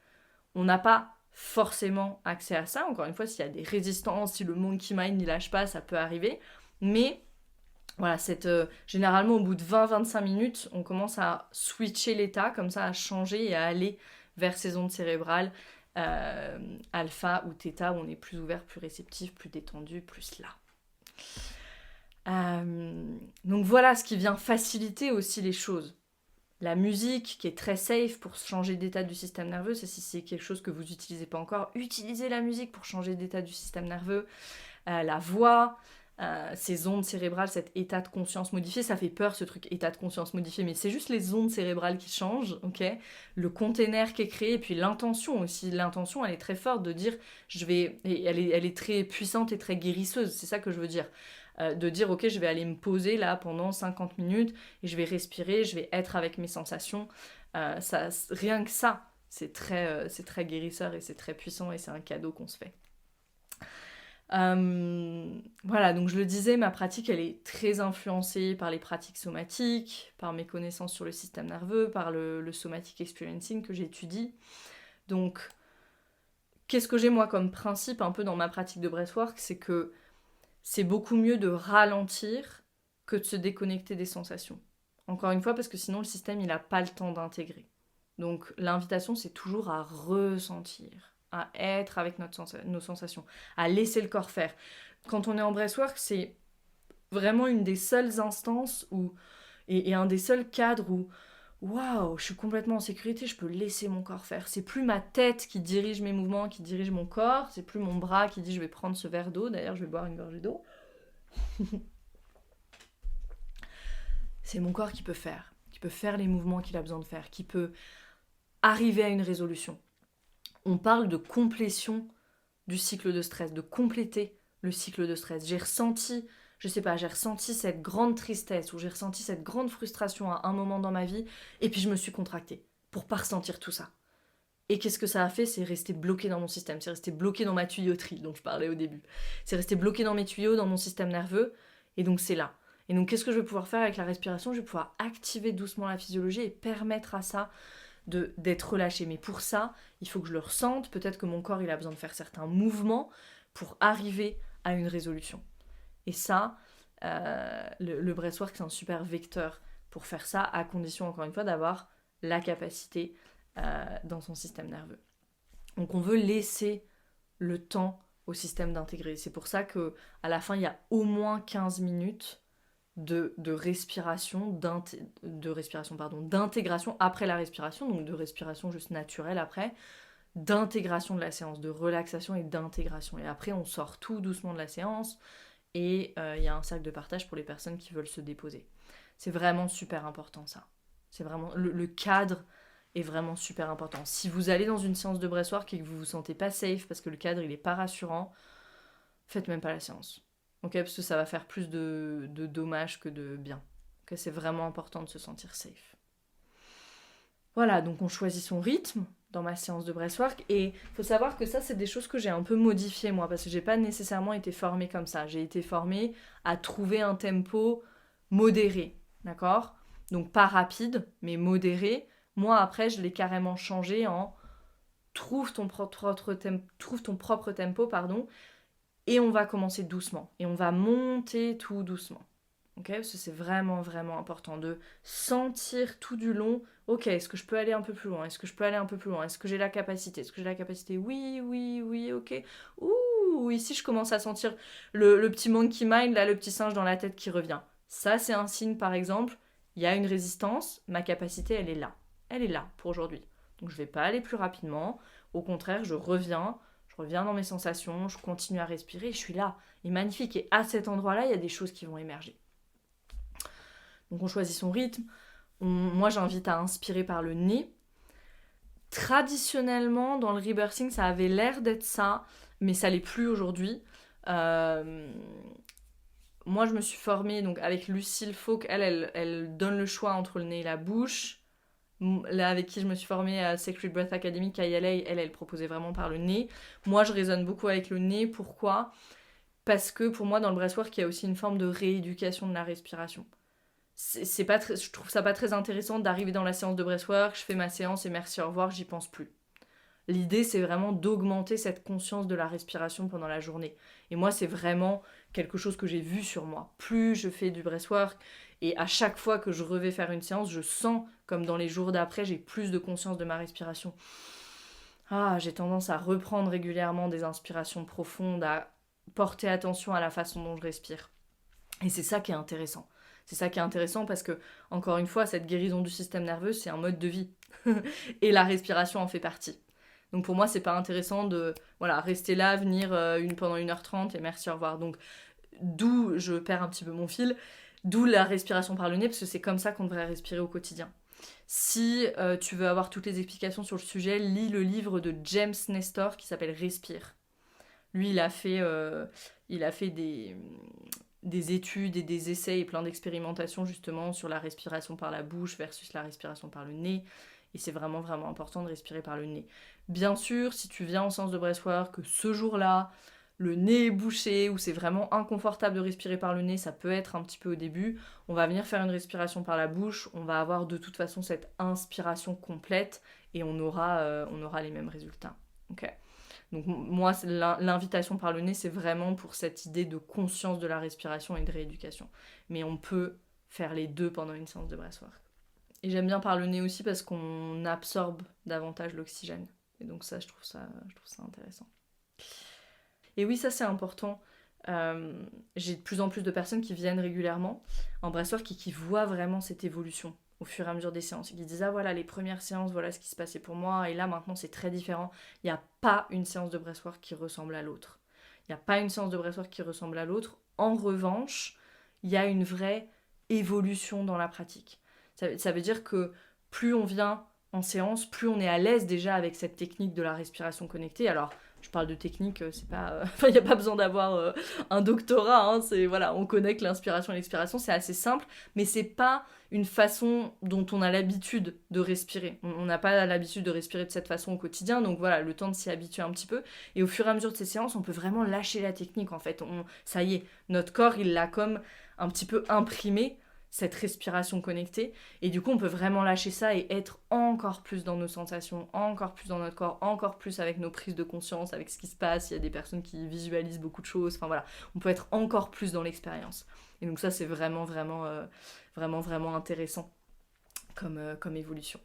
On n'a pas forcément accès à ça, encore une fois, s'il y a des résistances, si le monkey mind n'y lâche pas, ça peut arriver, mais généralement au bout de 20-25 minutes, on commence à switcher l'état, comme ça à changer et à aller vers ces ondes cérébrales alpha ou θ, où on est plus ouvert, plus réceptif, plus détendu, plus là. Donc voilà ce qui vient faciliter aussi les choses. La musique, qui est très safe pour changer d'état du système nerveux, si c'est quelque chose que vous n'utilisez pas encore, utilisez la musique pour changer d'état du système nerveux. La voix, ces ondes cérébrales, cet état de conscience modifié, ça fait peur ce truc, état de conscience modifié, mais c'est juste les ondes cérébrales qui changent, ok. Le container qui est créé, et puis l'intention aussi. L'intention, elle est très forte de dire, elle est très puissante et très guérisseuse, c'est ça que je veux dire. De dire ok, je vais aller me poser là pendant 50 minutes et je vais respirer, je vais être avec mes sensations. Rien que ça, c'est très guérisseur et c'est très puissant et c'est un cadeau qu'on se fait. Voilà, donc je le disais, ma pratique elle est très influencée par les pratiques somatiques, par mes connaissances sur le système nerveux, par le somatic experiencing que j'étudie. Donc qu'est-ce que j'ai moi comme principe un peu dans ma pratique de breathwork, c'est que c'est beaucoup mieux de ralentir que de se déconnecter des sensations. Encore une fois, parce que sinon le système il n'a pas le temps d'intégrer. Donc l'invitation c'est toujours à ressentir, à être avec nos sensations, à laisser le corps faire. Quand on est en breathwork, c'est vraiment une des seules instances et un des seuls cadres où waouh, je suis complètement en sécurité, je peux laisser mon corps faire. C'est plus ma tête qui dirige mes mouvements, qui dirige mon corps, c'est plus mon bras qui dit je vais prendre ce verre d'eau, d'ailleurs je vais boire une gorgée d'eau. C'est mon corps qui peut faire les mouvements qu'il a besoin de faire, qui peut arriver à une résolution. On parle de complétion du cycle de stress, de compléter le cycle de stress. J'ai ressenti cette grande tristesse ou j'ai ressenti cette grande frustration à un moment dans ma vie et puis je me suis contractée pour pas ressentir tout ça. Et qu'est-ce que ça a fait ? C'est resté bloqué dans mon système, c'est resté bloqué dans ma tuyauterie dont je parlais au début. C'est resté bloqué dans mes tuyaux, dans mon système nerveux et donc c'est là. Et donc qu'est-ce que je vais pouvoir faire avec la respiration ? Je vais pouvoir activer doucement la physiologie et permettre à ça d'être relâché. Mais pour ça, il faut que je le ressente. Peut-être que mon corps, il a besoin de faire certains mouvements pour arriver à une résolution. Et ça, le breathwork, c'est un super vecteur pour faire ça, à condition, encore une fois, d'avoir la capacité dans son système nerveux. Donc on veut laisser le temps au système d'intégrer. C'est pour ça qu'à la fin, il y a au moins 15 minutes de respiration, d'intégration après la respiration, donc de respiration juste naturelle après, d'intégration de la séance, de relaxation et d'intégration. Et après, on sort tout doucement de la séance et il y a un cercle de partage pour les personnes qui veulent se déposer. C'est vraiment super important ça. C'est vraiment le cadre est vraiment super important. Si vous allez dans une séance de breathwork et que vous vous sentez pas safe parce que le cadre il est pas rassurant, faites même pas la séance. Ok, parce que ça va faire plus de dommages que de bien. Ok, c'est vraiment important de se sentir safe. Voilà, donc on choisit son rythme dans ma séance de breathwork et il faut savoir que ça c'est des choses que j'ai un peu modifiées moi parce que j'ai pas nécessairement été formée comme ça. J'ai été formée à trouver un tempo modéré, d'accord ? Donc pas rapide, mais modéré. Moi après je l'ai carrément changé en trouve ton propre tempo, pardon, et on va commencer doucement et on va monter tout doucement. Okay, parce que c'est vraiment vraiment important de sentir tout du long. Ok, est-ce que je peux aller un peu plus loin? Est-ce que je peux aller un peu plus loin? Est-ce que j'ai la capacité? Est-ce que j'ai la capacité? Oui, oui, oui, ok. Ouh, ici je commence à sentir le petit monkey mind, là, le petit singe dans la tête qui revient. Ça, c'est un signe, par exemple, il y a une résistance, ma capacité, elle est là. Elle est là pour aujourd'hui. Donc je vais pas aller plus rapidement. Au contraire, je reviens dans mes sensations, je continue à respirer, je suis là. Et magnifique. Et à cet endroit-là, il y a des choses qui vont émerger. Donc on choisit son rythme. Moi j'invite à inspirer par le nez. Traditionnellement dans le rebirthing ça avait l'air d'être ça, mais ça l'est plus aujourd'hui. Moi je me suis formée donc avec Lucille Fauque, elle donne le choix entre le nez et la bouche. Là avec qui je me suis formée à Sacred Breath Academy, KILA, elle proposait vraiment par le nez. Moi je résonne beaucoup avec le nez, pourquoi ? Parce que pour moi dans le breathwork il y a aussi une forme de rééducation de la respiration. Je trouve ça pas très intéressant d'arriver dans la séance de breathwork, je fais ma séance et merci, au revoir, j'y pense plus. L'idée, c'est vraiment d'augmenter cette conscience de la respiration pendant la journée. Et moi, c'est vraiment quelque chose que j'ai vu sur moi. Plus je fais du breathwork, et à chaque fois que je revais faire une séance, je sens comme dans les jours d'après, j'ai plus de conscience de ma respiration. J'ai tendance à reprendre régulièrement des inspirations profondes, à porter attention à la façon dont je respire. Et c'est ça qui est intéressant. C'est ça qui est intéressant parce que, encore une fois, cette guérison du système nerveux, c'est un mode de vie. Et la respiration en fait partie. Donc pour moi, c'est pas intéressant de rester là, venir pendant 1h30 et merci, au revoir. Donc d'où je perds un petit peu mon fil, d'où la respiration par le nez, parce que c'est comme ça qu'on devrait respirer au quotidien. Si tu veux avoir toutes les explications sur le sujet, lis le livre de James Nestor qui s'appelle Respire. Lui, il a fait des études et des essais et plein d'expérimentations justement sur la respiration par la bouche versus la respiration par le nez. Et c'est vraiment vraiment important de respirer par le nez. Bien sûr, si tu viens en séance de breathwork, que ce jour-là, le nez est bouché ou c'est vraiment inconfortable de respirer par le nez, ça peut être un petit peu au début, on va venir faire une respiration par la bouche, on va avoir de toute façon cette inspiration complète et on aura les mêmes résultats. Ok. Donc moi, l'invitation par le nez, c'est vraiment pour cette idée de conscience de la respiration et de rééducation. Mais on peut faire les deux pendant une séance de breathwork. Et j'aime bien par le nez aussi parce qu'on absorbe davantage l'oxygène. Et donc ça, je trouve ça intéressant. Et oui, ça c'est important. J'ai de plus en plus de personnes qui viennent régulièrement en breathwork et qui voient vraiment cette évolution au fur et à mesure des séances. Et qui disent, voilà, les premières séances, voilà ce qui se passait pour moi. Et là, maintenant, c'est très différent. Il n'y a pas une séance de breathwork qui ressemble à l'autre. Il n'y a pas une séance de breathwork qui ressemble à l'autre. En revanche, il y a une vraie évolution dans la pratique. Ça veut dire que plus on vient en séance, plus on est à l'aise déjà avec cette technique de la respiration connectée. Alors, je parle de technique, c'est pas... il n'y a pas besoin d'avoir un doctorat, hein, on connaît que l'inspiration et l'expiration, c'est assez simple, mais c'est pas une façon dont on a l'habitude de respirer. On n'a pas l'habitude de respirer de cette façon au quotidien, donc voilà, le temps de s'y habituer un petit peu. Et au fur et à mesure de ces séances, on peut vraiment lâcher la technique, en fait. Ça y est, notre corps, il l'a comme un petit peu imprimé. cette respiration connectée. Et du coup, on peut vraiment lâcher ça et être encore plus dans nos sensations, encore plus dans notre corps, encore plus avec nos prises de conscience, avec ce qui se passe. Il y a des personnes qui visualisent beaucoup de choses. Enfin voilà, on peut être encore plus dans l'expérience. Et donc ça, c'est vraiment, vraiment intéressant comme évolution.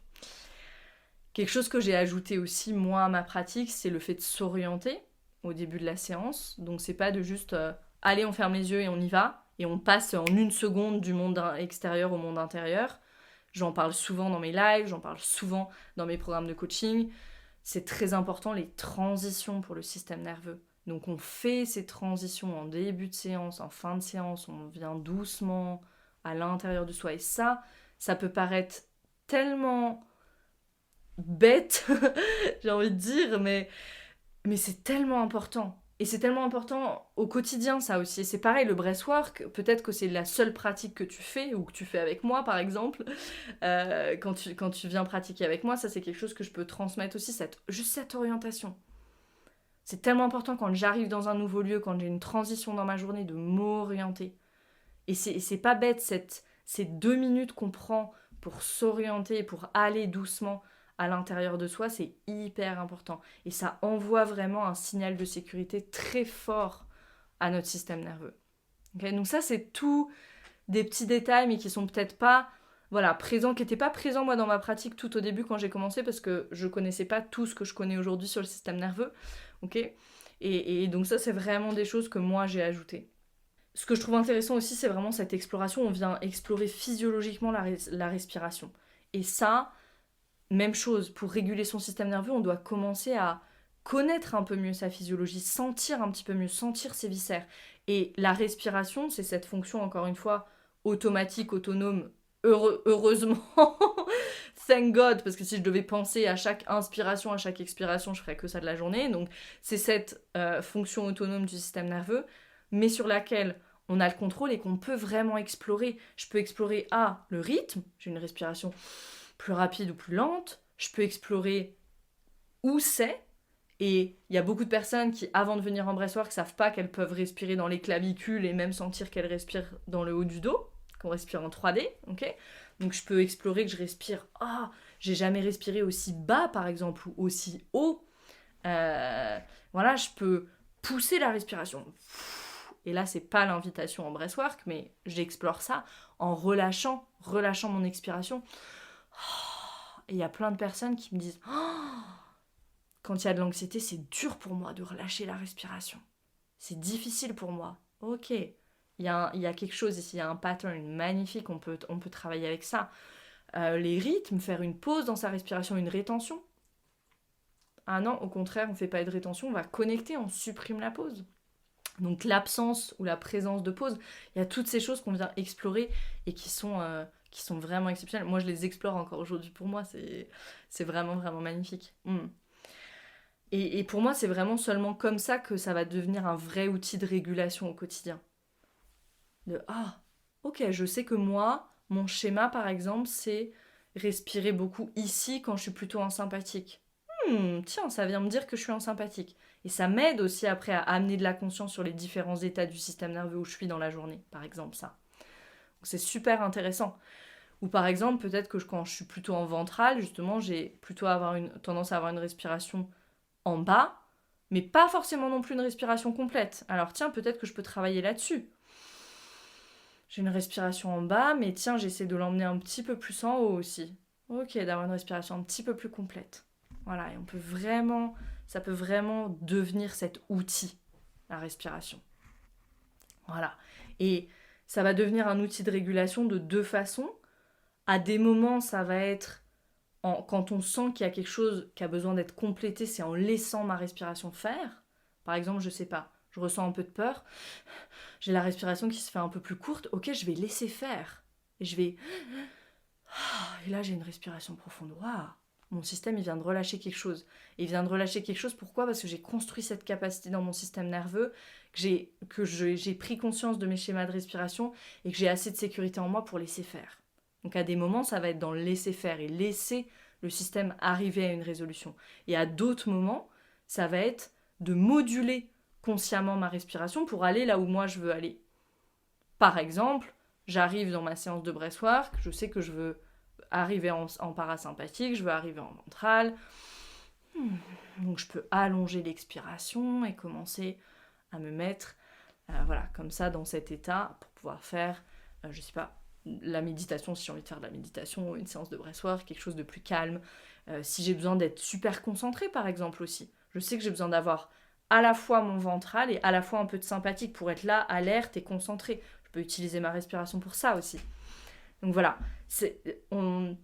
Quelque chose que j'ai ajouté aussi, moi, à ma pratique, c'est le fait de s'orienter au début de la séance. Donc c'est pas de juste allez, on ferme les yeux et on y va, et on passe en une seconde du monde extérieur au monde intérieur. J'en parle souvent dans mes lives, j'en parle souvent dans mes programmes de coaching. C'est très important, les transitions pour le système nerveux. Donc on fait ces transitions en début de séance, en fin de séance, on vient doucement à l'intérieur de soi. Et ça peut paraître tellement bête, j'ai envie de dire, mais c'est tellement important. Et c'est tellement important au quotidien, ça aussi. Et c'est pareil, le breathwork, peut-être que c'est la seule pratique que tu fais, ou que tu fais avec moi, par exemple. Quand tu viens pratiquer avec moi, ça, c'est quelque chose que je peux transmettre aussi, juste cette orientation. C'est tellement important quand j'arrive dans un nouveau lieu, quand j'ai une transition dans ma journée, de m'orienter. Et c'est pas bête, ces 2 minutes qu'on prend pour s'orienter, pour aller doucement à l'intérieur de soi, c'est hyper important. Et ça envoie vraiment un signal de sécurité très fort à notre système nerveux. Okay, donc ça, c'est tout des petits détails, mais qui sont peut-être pas présents, qui n'étaient pas présents moi dans ma pratique tout au début quand j'ai commencé, parce que je connaissais pas tout ce que je connais aujourd'hui sur le système nerveux. Okay, et donc ça, c'est vraiment des choses que moi j'ai ajoutées. Ce que je trouve intéressant aussi, c'est vraiment cette exploration. On vient explorer physiologiquement la respiration. Et ça, même chose, pour réguler son système nerveux, on doit commencer à connaître un peu mieux sa physiologie, sentir un petit peu mieux, sentir ses viscères. Et la respiration, c'est cette fonction, encore une fois, automatique, autonome, heureusement, thank God, parce que si je devais penser à chaque inspiration, à chaque expiration, je ferais que ça de la journée. Donc c'est cette fonction autonome du système nerveux, mais sur laquelle on a le contrôle et qu'on peut vraiment explorer. Je peux explorer le rythme, j'ai une respiration plus rapide ou plus lente, je peux explorer où c'est, et il y a beaucoup de personnes qui, avant de venir en breathwork, savent pas qu'elles peuvent respirer dans les clavicules et même sentir qu'elles respirent dans le haut du dos, qu'on respire en 3D, ok. Donc je peux explorer que je respire, j'ai jamais respiré aussi bas par exemple, ou aussi haut. Je peux pousser la respiration. Et là, c'est pas l'invitation en breathwork, mais j'explore ça en relâchant mon expiration. Et il y a plein de personnes qui me disent quand il y a de l'anxiété, c'est dur pour moi de relâcher la respiration. C'est difficile pour moi. Ok, il y a quelque chose ici, il y a un pattern magnifique, on peut travailler avec ça. Les rythmes, faire une pause dans sa respiration, une rétention. Ah non, au contraire, on ne fait pas de rétention, on va connecter, on supprime la pause. Donc l'absence ou la présence de pause, il y a toutes ces choses qu'on vient explorer et qui sont vraiment exceptionnelles. Moi, je les explore encore aujourd'hui. Pour moi, c'est vraiment, vraiment magnifique. Et pour moi, c'est vraiment seulement comme ça que ça va devenir un vrai outil de régulation au quotidien. Ok, je sais que moi, mon schéma, par exemple, c'est respirer beaucoup ici quand je suis plutôt en sympathique. Tiens, ça vient me dire que je suis en sympathique. Et ça m'aide aussi après à amener de la conscience sur les différents états du système nerveux où je suis dans la journée, par exemple ça. Donc c'est super intéressant. Ou par exemple, peut-être que quand je suis plutôt en ventral, justement, j'ai plutôt tendance à avoir une respiration en bas, mais pas forcément non plus une respiration complète. Alors tiens, peut-être que je peux travailler là-dessus. J'ai une respiration en bas, mais tiens, j'essaie de l'emmener un petit peu plus en haut aussi. Ok, d'avoir une respiration un petit peu plus complète. Voilà, et ça peut vraiment devenir cet outil, la respiration. Voilà. Et ça va devenir un outil de régulation de 2 façons. À des moments, ça va être quand on sent qu'il y a quelque chose qui a besoin d'être complété, c'est en laissant ma respiration faire. Par exemple, je sais pas, je ressens un peu de peur, j'ai la respiration qui se fait un peu plus courte, ok, je vais laisser faire. Et et là, j'ai une respiration profonde. Waouh! Mon système, il vient de relâcher quelque chose. Et il vient de relâcher quelque chose, pourquoi? Parce que j'ai construit cette capacité dans mon système nerveux, que j'ai pris conscience de mes schémas de respiration et que j'ai assez de sécurité en moi pour laisser faire. Donc à des moments, ça va être dans le laisser faire et laisser le système arriver à une résolution. Et à d'autres moments, ça va être de moduler consciemment ma respiration pour aller là où moi je veux aller. Par exemple, J'arrive dans ma séance de breathwork, je sais que je veux arriver en parasympathique, je veux arriver en ventral. Donc je peux allonger l'expiration et commencer à me mettre voilà, comme ça dans cet état pour pouvoir faire, je sais pas, la méditation si j'ai envie de faire de la méditation, une séance de breathwork, quelque chose de plus calme. Si j'ai besoin d'être super concentrée par exemple aussi. Je sais que j'ai besoin d'avoir à la fois mon ventral et à la fois un peu de sympathique pour être là, alerte et concentrée. Je peux utiliser ma respiration pour ça aussi. Donc voilà, en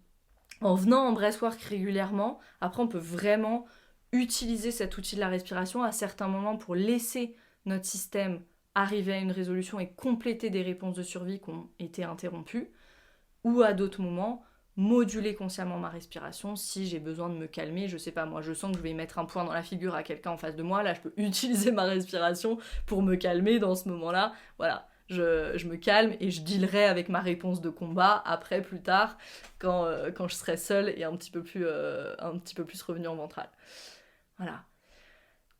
venant en breathwork régulièrement, après on peut vraiment utiliser cet outil de la respiration à certains moments pour laisser notre système arriver à une résolution et compléter des réponses de survie qui ont été interrompues, ou à d'autres moments moduler consciemment ma respiration si j'ai besoin de me calmer. Je sais pas, moi je sens que je vais mettre un point dans la figure à quelqu'un en face de moi, là je peux utiliser ma respiration pour me calmer dans ce moment-là. Voilà, je me calme et je dealerai avec ma réponse de combat après, plus tard, quand je serai seule et un petit peu plus revenue en ventrale. Voilà.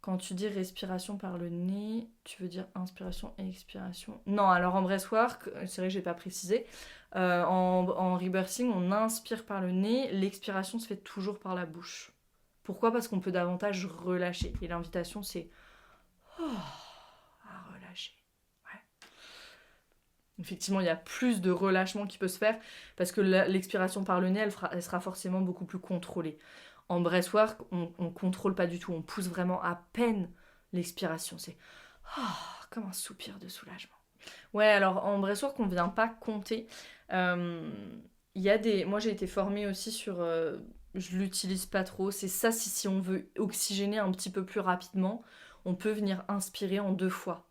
Quand tu dis respiration par le nez, tu veux dire inspiration et expiration? Non, alors en breathwork, c'est vrai que j'ai pas précisé, en rebirthing, on inspire par le nez, l'expiration se fait toujours par la bouche. Pourquoi? Parce qu'on peut davantage relâcher. Et l'invitation, c'est à relâcher. Ouais. Effectivement, il y a plus de relâchement qui peut se faire parce que l'expiration par le nez, elle sera forcément beaucoup plus contrôlée. En breathwork, on contrôle pas du tout, on pousse vraiment à peine l'expiration. C'est comme un soupir de soulagement. Ouais, alors en breathwork, on vient pas compter. Moi, j'ai été formée aussi sur... je l'utilise pas trop. C'est ça, si on veut oxygéner un petit peu plus rapidement, on peut venir inspirer en 2 fois.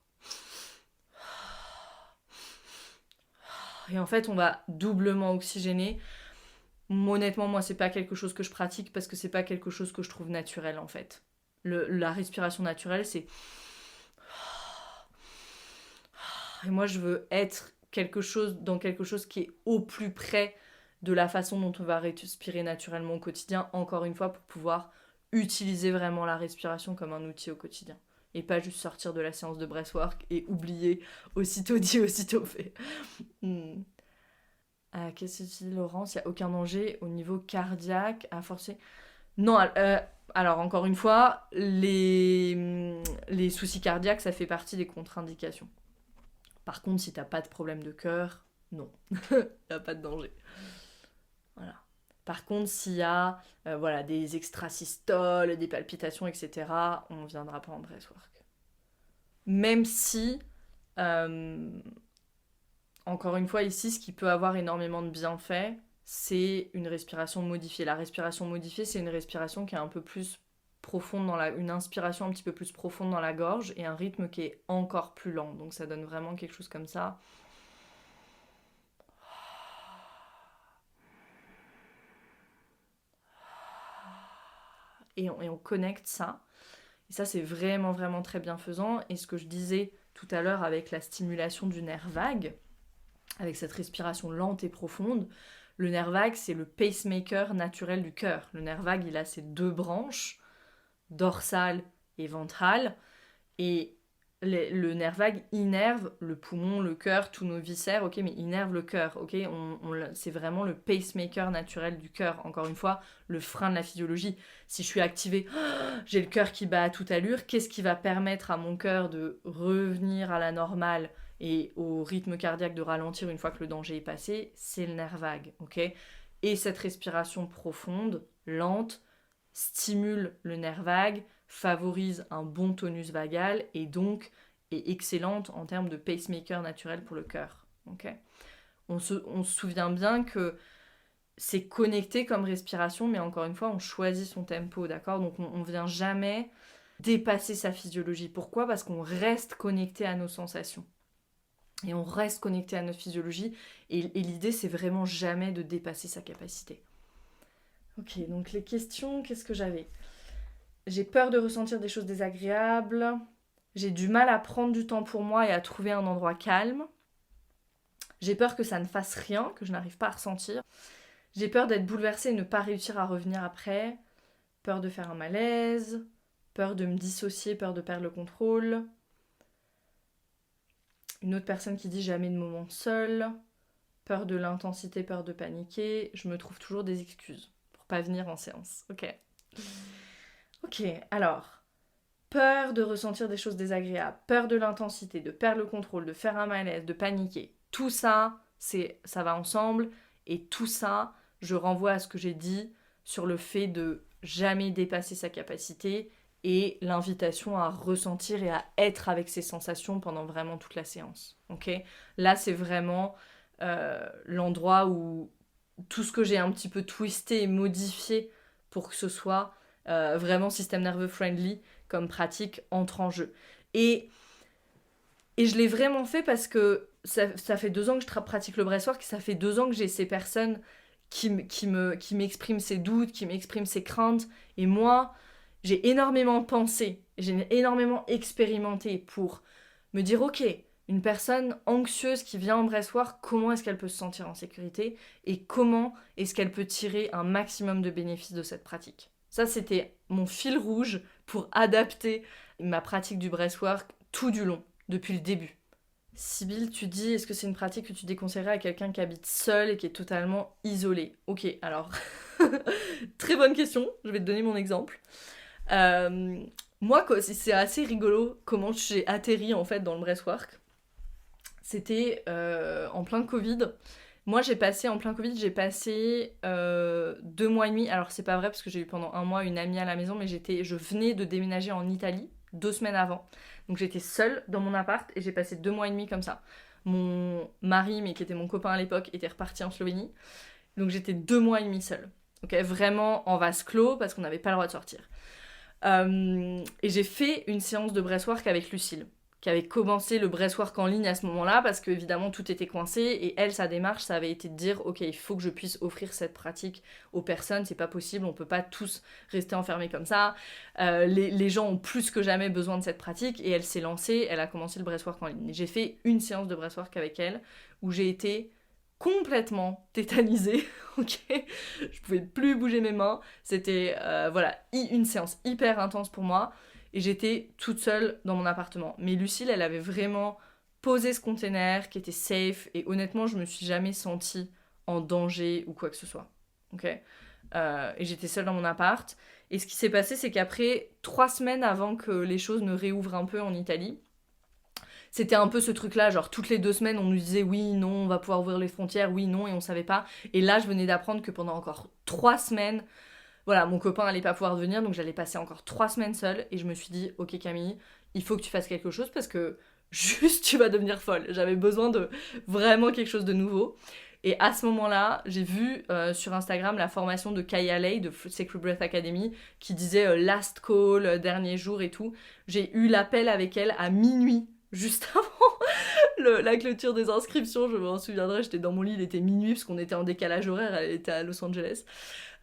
Et en fait, on va doublement oxygéner. Honnêtement, moi, c'est pas quelque chose que je pratique parce que c'est pas quelque chose que je trouve naturel, en fait. La respiration naturelle, c'est... Et moi, je veux être dans quelque chose qui est au plus près de la façon dont on va respirer naturellement au quotidien, encore une fois, pour pouvoir utiliser vraiment la respiration comme un outil au quotidien. Et pas juste sortir de la séance de breathwork et oublier aussitôt dit, aussitôt fait. Qu'est-ce que tu dis, Laurence? Il n'y a aucun danger au niveau cardiaque à forcer? Non, alors encore une fois, les soucis cardiaques, ça fait partie des contre-indications. Par contre, si t'as pas de problème de cœur, non, il n'y a pas de danger. Voilà. Par contre, s'il y a des extrasystoles, des palpitations, etc., on ne viendra pas en breathwork. Même si, encore une fois, ici, ce qui peut avoir énormément de bienfaits, c'est une respiration modifiée. La respiration modifiée, c'est une respiration qui est un peu plus profonde une inspiration un petit peu plus profonde dans la gorge et un rythme qui est encore plus lent. Donc ça donne vraiment quelque chose comme ça. Et on connecte ça. Et ça, c'est vraiment, vraiment très bienfaisant. Et ce que je disais tout à l'heure avec la stimulation du nerf vague, avec cette respiration lente et profonde, le nerf vague, c'est le pacemaker naturel du cœur. Le nerf vague, il a ses 2 branches, dorsale et ventrale. Et le nerf vague innerve le poumon, le cœur, tous nos viscères, ok, mais innerve le cœur, ok, c'est vraiment le pacemaker naturel du cœur, encore une fois, le frein de la physiologie. Si je suis activée, j'ai le cœur qui bat à toute allure, qu'est-ce qui va permettre à mon cœur de revenir à la normale et au rythme cardiaque de ralentir une fois que le danger est passé? C'est le nerf vague, ok. Et cette respiration profonde, lente, stimule le nerf vague, favorise un bon tonus vagal et donc est excellente en termes de pacemaker naturel pour le cœur. Okay, on se souvient bien que c'est connecté comme respiration, mais encore une fois, on choisit son tempo, d'accord? Donc on ne vient jamais dépasser sa physiologie. Pourquoi? Parce qu'on reste connecté à nos sensations. Et on reste connecté à notre physiologie. Et l'idée, c'est vraiment jamais de dépasser sa capacité. Ok, donc les questions, qu'est-ce que j'avais? J'ai peur de ressentir des choses désagréables. J'ai du mal à prendre du temps pour moi et à trouver un endroit calme. J'ai peur que ça ne fasse rien, que je n'arrive pas à ressentir. J'ai peur d'être bouleversée et ne pas réussir à revenir après. Peur de faire un malaise. Peur de me dissocier, peur de perdre le contrôle. Une autre personne qui dit jamais de moment seul. peur de l'intensité, peur de paniquer, je me trouve toujours des excuses pour pas venir en séance. Ok, alors, peur de ressentir des choses désagréables, peur de l'intensité, de perdre le contrôle, de faire un malaise, de paniquer. Tout ça, ça va ensemble. Et tout ça, je renvoie à ce que j'ai dit sur le fait de jamais dépasser sa capacité et l'invitation à ressentir et à être avec ses sensations pendant vraiment toute la séance. Ok ? Là, c'est vraiment l'endroit où tout ce que j'ai un petit peu twisté et modifié pour que ce soit vraiment système nerveux friendly comme pratique entre en jeu. Et je l'ai vraiment fait parce que ça fait 2 ans que je pratique le breathwork, ça fait 2 ans que j'ai ces personnes qui m'expriment ses doutes, qui m'expriment ses craintes. Et moi, j'ai énormément pensé, j'ai énormément expérimenté pour me dire, ok, une personne anxieuse qui vient en breathwork, comment est-ce qu'elle peut se sentir en sécurité et comment est-ce qu'elle peut tirer un maximum de bénéfices de cette pratique. Ça, c'était mon fil rouge pour adapter ma pratique du breathwork tout du long, depuis le début. Sybille, tu dis, est-ce que c'est une pratique que tu déconseillerais à quelqu'un qui habite seul et qui est totalement isolé ? Ok, alors, très bonne question, je vais te donner mon exemple. Moi, c'est assez rigolo comment j'ai atterri en fait dans le breathwork. C'était en plein Covid. Moi, en plein Covid, j'ai passé 2 mois et demi. Alors, c'est pas vrai parce que j'ai eu pendant 1 mois une amie à la maison, mais je venais de déménager en Italie 2 semaines avant. Donc, j'étais seule dans mon appart et j'ai passé 2 mois et demi comme ça. Mon mari, mais qui était mon copain à l'époque, était reparti en Slovénie. Donc, j'étais 2 mois et demi seule. Okay, vraiment en vase clos parce qu'on n'avait pas le droit de sortir. Et j'ai fait une séance de breathwork avec Lucille, qui avait commencé le breathwork en ligne à ce moment-là, parce qu'évidemment tout était coincé, et elle, sa démarche, ça avait été de dire, ok, il faut que je puisse offrir cette pratique aux personnes, c'est pas possible, on peut pas tous rester enfermés comme ça, les gens ont plus que jamais besoin de cette pratique, et elle s'est lancée, elle a commencé le breathwork en ligne. Et j'ai fait une séance de breathwork avec elle, où j'ai été complètement tétanisée, ok, je pouvais plus bouger mes mains, c'était une séance hyper intense pour moi, et j'étais toute seule dans mon appartement. Mais Lucille, elle avait vraiment posé ce container qui était safe, et honnêtement, je me suis jamais sentie en danger ou quoi que ce soit, ok. Et j'étais seule dans mon appart, et ce qui s'est passé, c'est qu'après 3 semaines avant que les choses ne réouvrent un peu en Italie, c'était un peu ce truc-là, genre toutes les 2 semaines, on nous disait oui, non, on va pouvoir ouvrir les frontières, oui, non, et on savait pas. Et là, je venais d'apprendre que pendant encore 3 semaines, voilà, mon copain allait pas pouvoir venir, donc j'allais passer encore 3 semaines seule. Et je me suis dit, ok Camille, il faut que tu fasses quelque chose parce que juste tu vas devenir folle. J'avais besoin de vraiment quelque chose de nouveau. Et à ce moment-là, j'ai vu sur Instagram la formation de Kaya Lay de Sacred Breath Academy qui disait last call, dernier jour et tout. J'ai eu l'appel avec elle à minuit, juste avant la clôture des inscriptions, je m'en souviendrai, j'étais dans mon lit, il était minuit parce qu'on était en décalage horaire, elle était à Los Angeles.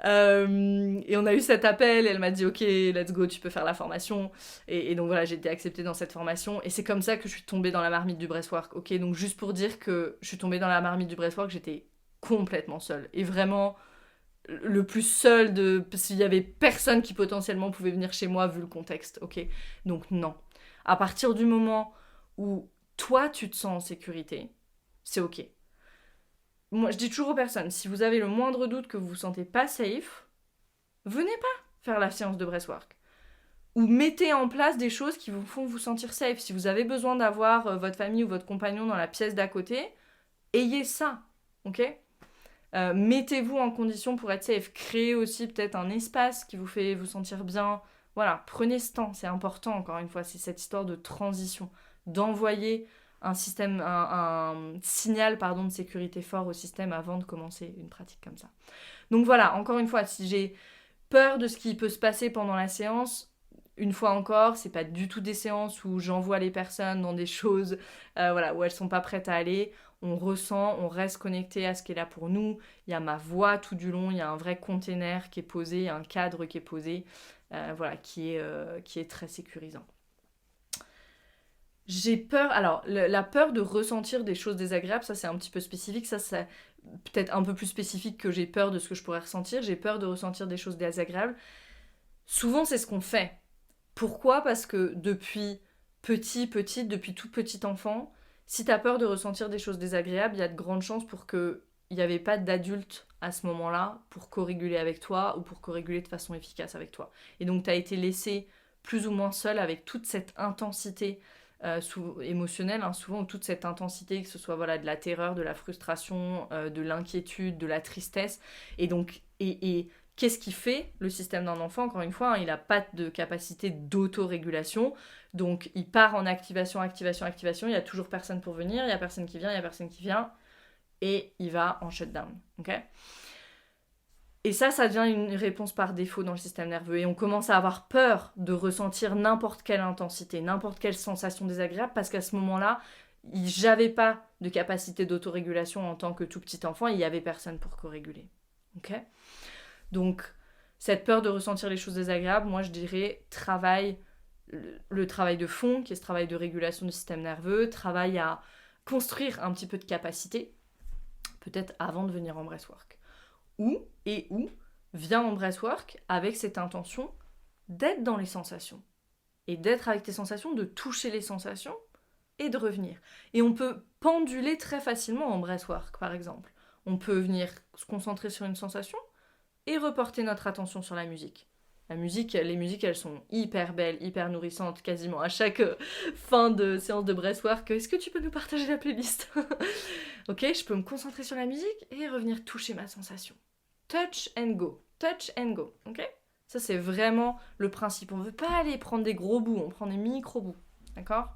Et on a eu cet appel, elle m'a dit ok, let's go, tu peux faire la formation. Et donc voilà, j'ai été acceptée dans cette formation. Et c'est comme ça que je suis tombée dans la marmite du breathwork. Ok, donc juste pour dire que je suis tombée dans la marmite du breathwork, j'étais complètement seule. Et vraiment le plus seule parce qu'il y avait personne qui potentiellement pouvait venir chez moi vu le contexte. Ok, donc non. À partir du moment où toi tu te sens en sécurité, c'est ok. Moi je dis toujours aux personnes, si vous avez le moindre doute que vous vous sentez pas safe, venez pas faire la séance de breathwork. Ou mettez en place des choses qui vous font vous sentir safe. Si vous avez besoin d'avoir votre famille ou votre compagnon dans la pièce d'à côté, ayez ça, ok ? Mettez-vous en condition pour être safe. Créez aussi peut-être un espace qui vous fait vous sentir bien. Voilà, prenez ce temps, c'est important encore une fois, c'est cette histoire de transition, d'envoyer un signal de sécurité fort au système avant de commencer une pratique comme ça. Donc voilà, encore une fois, si j'ai peur de ce qui peut se passer pendant la séance, une fois encore, c'est pas du tout des séances où j'envoie les personnes dans des choses où elles sont pas prêtes à aller. On ressent, on reste connecté à ce qui est là pour nous. Il y a ma voix tout du long, il y a un vrai container qui est posé, un cadre qui est posé, qui est très sécurisant. J'ai peur, alors la peur de ressentir des choses désagréables, ça c'est un petit peu spécifique, ça c'est peut-être un peu plus spécifique que j'ai peur de ce que je pourrais ressentir, j'ai peur de ressentir des choses désagréables. Souvent c'est ce qu'on fait. Pourquoi ? Parce que depuis tout petit enfant, Si t'as peur de ressentir des choses désagréables, il y a de grandes chances pour qu'il n'y avait pas d'adulte à ce moment-là pour co-réguler avec toi ou pour co-réguler de façon efficace avec toi. Et donc t'as été laissé plus ou moins seul avec toute cette intensité émotionnelle, hein, souvent toute cette intensité, que ce soit voilà, de la terreur, de la frustration, de l'inquiétude, de la tristesse. Et donc, qu'est-ce qui fait le système d'un enfant? Encore une fois, hein, il n'a pas de capacité d'autorégulation. Donc, il part en activation, activation, activation. Il n'y a toujours personne pour venir. Il n'y a personne qui vient, il n'y a personne qui vient. Et il va en shutdown. Okay, et ça devient une réponse par défaut dans le système nerveux. Et on commence à avoir peur de ressentir n'importe quelle intensité, n'importe quelle sensation désagréable, parce qu'à ce moment-là, j'avais pas de capacité d'autorégulation en tant que tout petit enfant, et il n'y avait personne pour co-réguler. Okay, donc, cette peur de ressentir les choses désagréables, moi je dirais, le travail de fond, qui est ce travail de régulation du système nerveux, travail à construire un petit peu de capacité, peut-être avant de venir en breathwork. Ou viens en breathwork avec cette intention d'être dans les sensations. Et d'être avec tes sensations, de toucher les sensations et de revenir. Et on peut penduler très facilement en breathwork, par exemple. On peut venir se concentrer sur une sensation et reporter notre attention sur la musique. Les musiques, elles sont hyper belles, hyper nourrissantes, quasiment à chaque fin de séance de breathwork. Est-ce que tu peux nous partager la playlist? Ok, je peux me concentrer sur la musique et revenir toucher ma sensation. Touch and go, ok? Ça, c'est vraiment le principe. On ne veut pas aller prendre des gros bouts, on prend des micro-bouts, d'accord?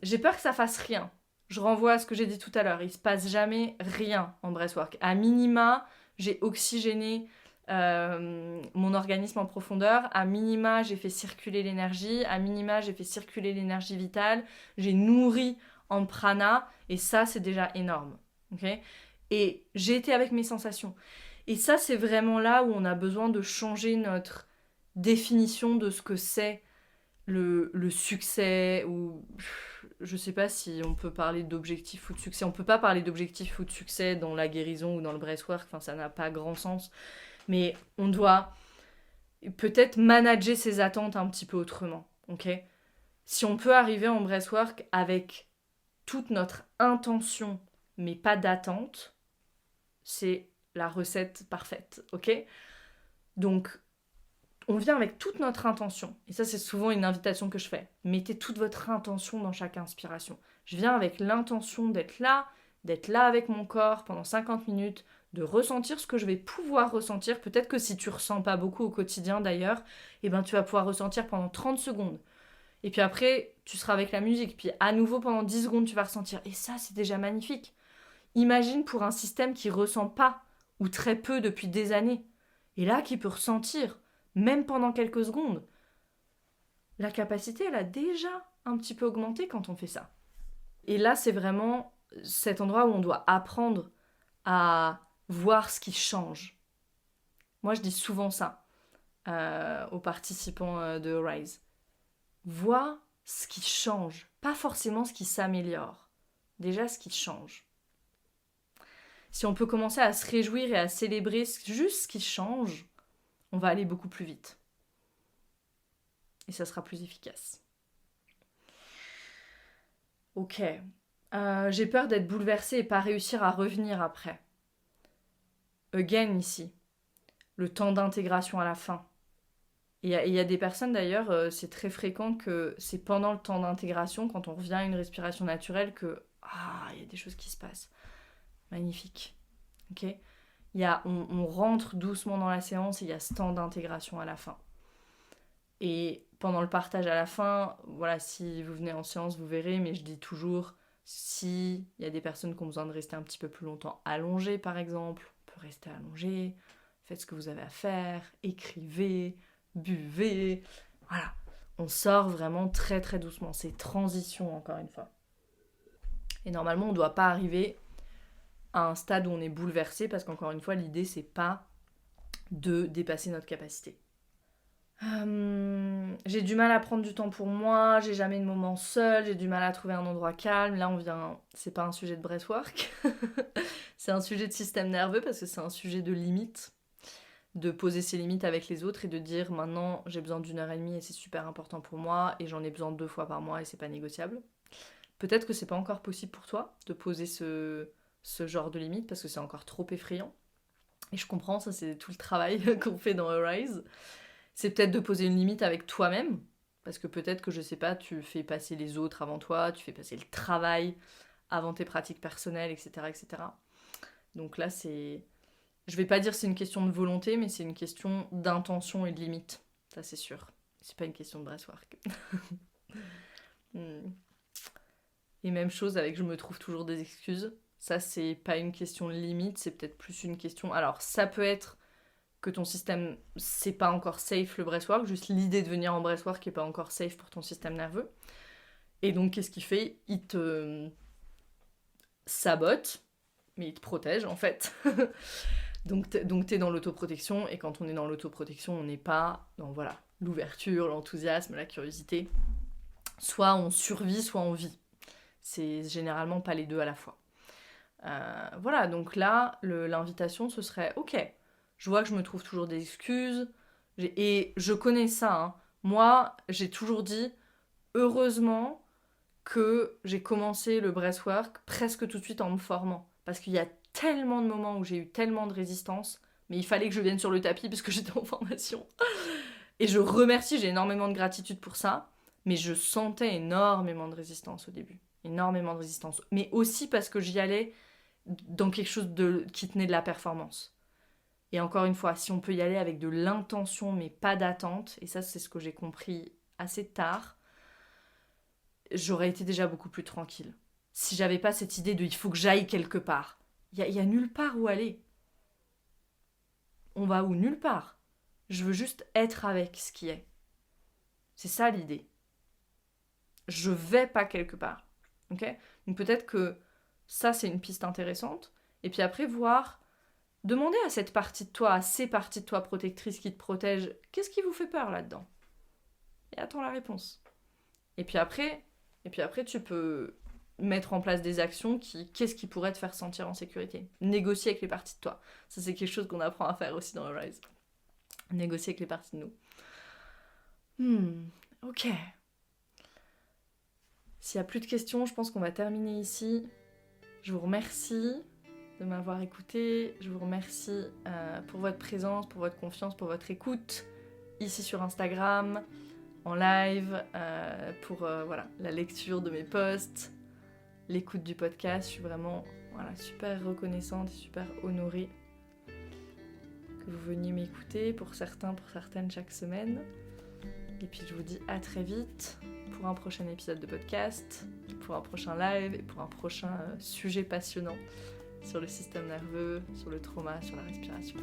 J'ai peur que ça fasse rien. Je renvoie à ce que j'ai dit tout à l'heure, il se passe jamais rien en breathwork. À minima, j'ai oxygéné mon organisme en profondeur, à minima, j'ai fait circuler l'énergie, à minima, j'ai fait circuler l'énergie vitale, j'ai nourri en prana, et ça, c'est déjà énorme, ok? Et j'ai été avec mes sensations. Et ça, c'est vraiment là où on a besoin de changer notre définition de ce que c'est le succès, ou je sais pas si on peut parler d'objectif ou de succès. On peut pas parler d'objectif ou de succès dans la guérison ou dans le breathwork, enfin ça n'a pas grand sens. Mais on doit peut-être manager ses attentes un petit peu autrement, ok? Si on peut arriver en breathwork avec toute notre intention, mais pas d'attente, c'est la recette parfaite, ok? Donc, on vient avec toute notre intention. Et ça, c'est souvent une invitation que je fais. Mettez toute votre intention dans chaque inspiration. Je viens avec l'intention d'être là avec mon corps pendant 50 minutes, de ressentir ce que je vais pouvoir ressentir. Peut-être que si tu ressens pas beaucoup au quotidien d'ailleurs, eh ben, tu vas pouvoir ressentir pendant 30 secondes. Et puis après, tu seras avec la musique. Puis à nouveau, pendant 10 secondes, tu vas ressentir. Et ça, c'est déjà magnifique. Imagine pour un système qui ressent pas, ou très peu depuis des années. Et là, qui peut ressentir, même pendant quelques secondes. La capacité, elle a déjà un petit peu augmenté quand on fait ça. Et là, c'est vraiment cet endroit où on doit apprendre à voir ce qui change. Moi, je dis souvent ça aux participants de Rise. Vois ce qui change, pas forcément ce qui s'améliore. Déjà, ce qui change. Si on peut commencer à se réjouir et à célébrer juste ce qui change, on va aller beaucoup plus vite. Et ça sera plus efficace. Ok. J'ai peur d'être bouleversée et pas réussir à revenir après. Again ici. Le temps d'intégration à la fin. Il y a des personnes d'ailleurs, c'est très fréquent que c'est pendant le temps d'intégration, quand on revient à une respiration naturelle, que il y a des choses qui se passent. Magnifique. Ok ? On rentre doucement dans la séance et il y a ce temps d'intégration à la fin. Et pendant le partage à la fin, voilà, si vous venez en séance, vous verrez, mais je dis toujours, s'il y a des personnes qui ont besoin de rester un petit peu plus longtemps allongées, par exemple, on peut rester allongé, faites ce que vous avez à faire, écrivez, buvez, voilà. On sort vraiment très très doucement, c'est transition encore une fois. Et normalement, on ne doit pas arriver à un stade où on est bouleversé, parce qu'encore une fois, l'idée, c'est pas de dépasser notre capacité. J'ai du mal à prendre du temps pour moi, j'ai jamais de moment seul, j'ai du mal à trouver un endroit calme. Là, c'est pas un sujet de breathwork, c'est un sujet de système nerveux, parce que c'est un sujet de limite, de poser ses limites avec les autres et de dire maintenant j'ai besoin d'1h30 et c'est super important pour moi et j'en ai besoin 2 fois par mois et c'est pas négociable. Peut-être que c'est pas encore possible pour toi de poser ce genre de limite parce que c'est encore trop effrayant. Et je comprends, ça c'est tout le travail qu'on fait dans Arise. C'est peut-être de poser une limite avec toi-même, parce que peut-être que, je sais pas, tu fais passer les autres avant toi, tu fais passer le travail avant tes pratiques personnelles, etc. etc. Donc là, c'est... Je vais pas dire c'est une question de volonté, mais c'est une question d'intention et de limite. Ça, c'est sûr. C'est pas une question de breathwork. Et même chose avec je me trouve toujours des excuses. Ça, c'est pas une question de limite, c'est peut-être plus une question... Alors, ça peut être que ton système, c'est pas encore safe le breathwork, juste l'idée de venir en breathwork est pas encore safe pour ton système nerveux. Et donc, qu'est-ce qu'il fait ? Il te sabote, mais il te protège, en fait. Donc t'es dans l'autoprotection, et quand on est dans l'autoprotection, on n'est pas dans voilà, l'ouverture, l'enthousiasme, la curiosité. Soit on survit, soit on vit. C'est généralement pas les deux à la fois. Voilà, donc là, l'invitation, ce serait « Ok, je vois que je me trouve toujours des excuses, et je connais ça, hein. Moi, j'ai toujours dit « Heureusement que j'ai commencé le breathwork presque tout de suite en me formant. » Parce qu'il y a tellement de moments où j'ai eu tellement de résistance, mais il fallait que je vienne sur le tapis parce que j'étais en formation. Et je remercie, j'ai énormément de gratitude pour ça, mais je sentais énormément de résistance au début. Énormément de résistance. Mais aussi parce que j'y allais dans quelque chose qui tenait de la performance. Et encore une fois, si on peut y aller avec de l'intention mais pas d'attente, et ça c'est ce que j'ai compris assez tard, j'aurais été déjà beaucoup plus tranquille. Si j'avais pas cette idée de il faut que j'aille quelque part. Il y a nulle part où aller. On va où? Nulle part. Je veux juste être avec ce qui est. C'est ça l'idée. Je vais pas quelque part. Ok ? Donc peut-être que ça c'est une piste intéressante. Et puis après voir, demander à cette partie de toi, à ces parties de toi protectrices qui te protègent, qu'est-ce qui vous fait peur là-dedans ? Et attends la réponse. Et puis après tu peux mettre en place des actions qu'est-ce qui pourrait te faire sentir en sécurité. Négocier avec les parties de toi. Ça, c'est quelque chose qu'on apprend à faire aussi dans Arise. Négocier avec les parties de nous. Ok. S'il n'y a plus de questions, je pense qu'on va terminer ici. Je vous remercie de m'avoir écouté. Je vous remercie pour votre présence, pour votre confiance, pour votre écoute, ici sur Instagram, en live, pour voilà, la lecture de mes posts, l'écoute du podcast. Je suis vraiment super reconnaissante et super honorée que vous veniez m'écouter, pour certains, pour certaines, chaque semaine. Et puis je vous dis à très vite pour un prochain épisode de podcast, pour un prochain live et pour un prochain sujet passionnant sur le système nerveux, sur le trauma, sur la respiration.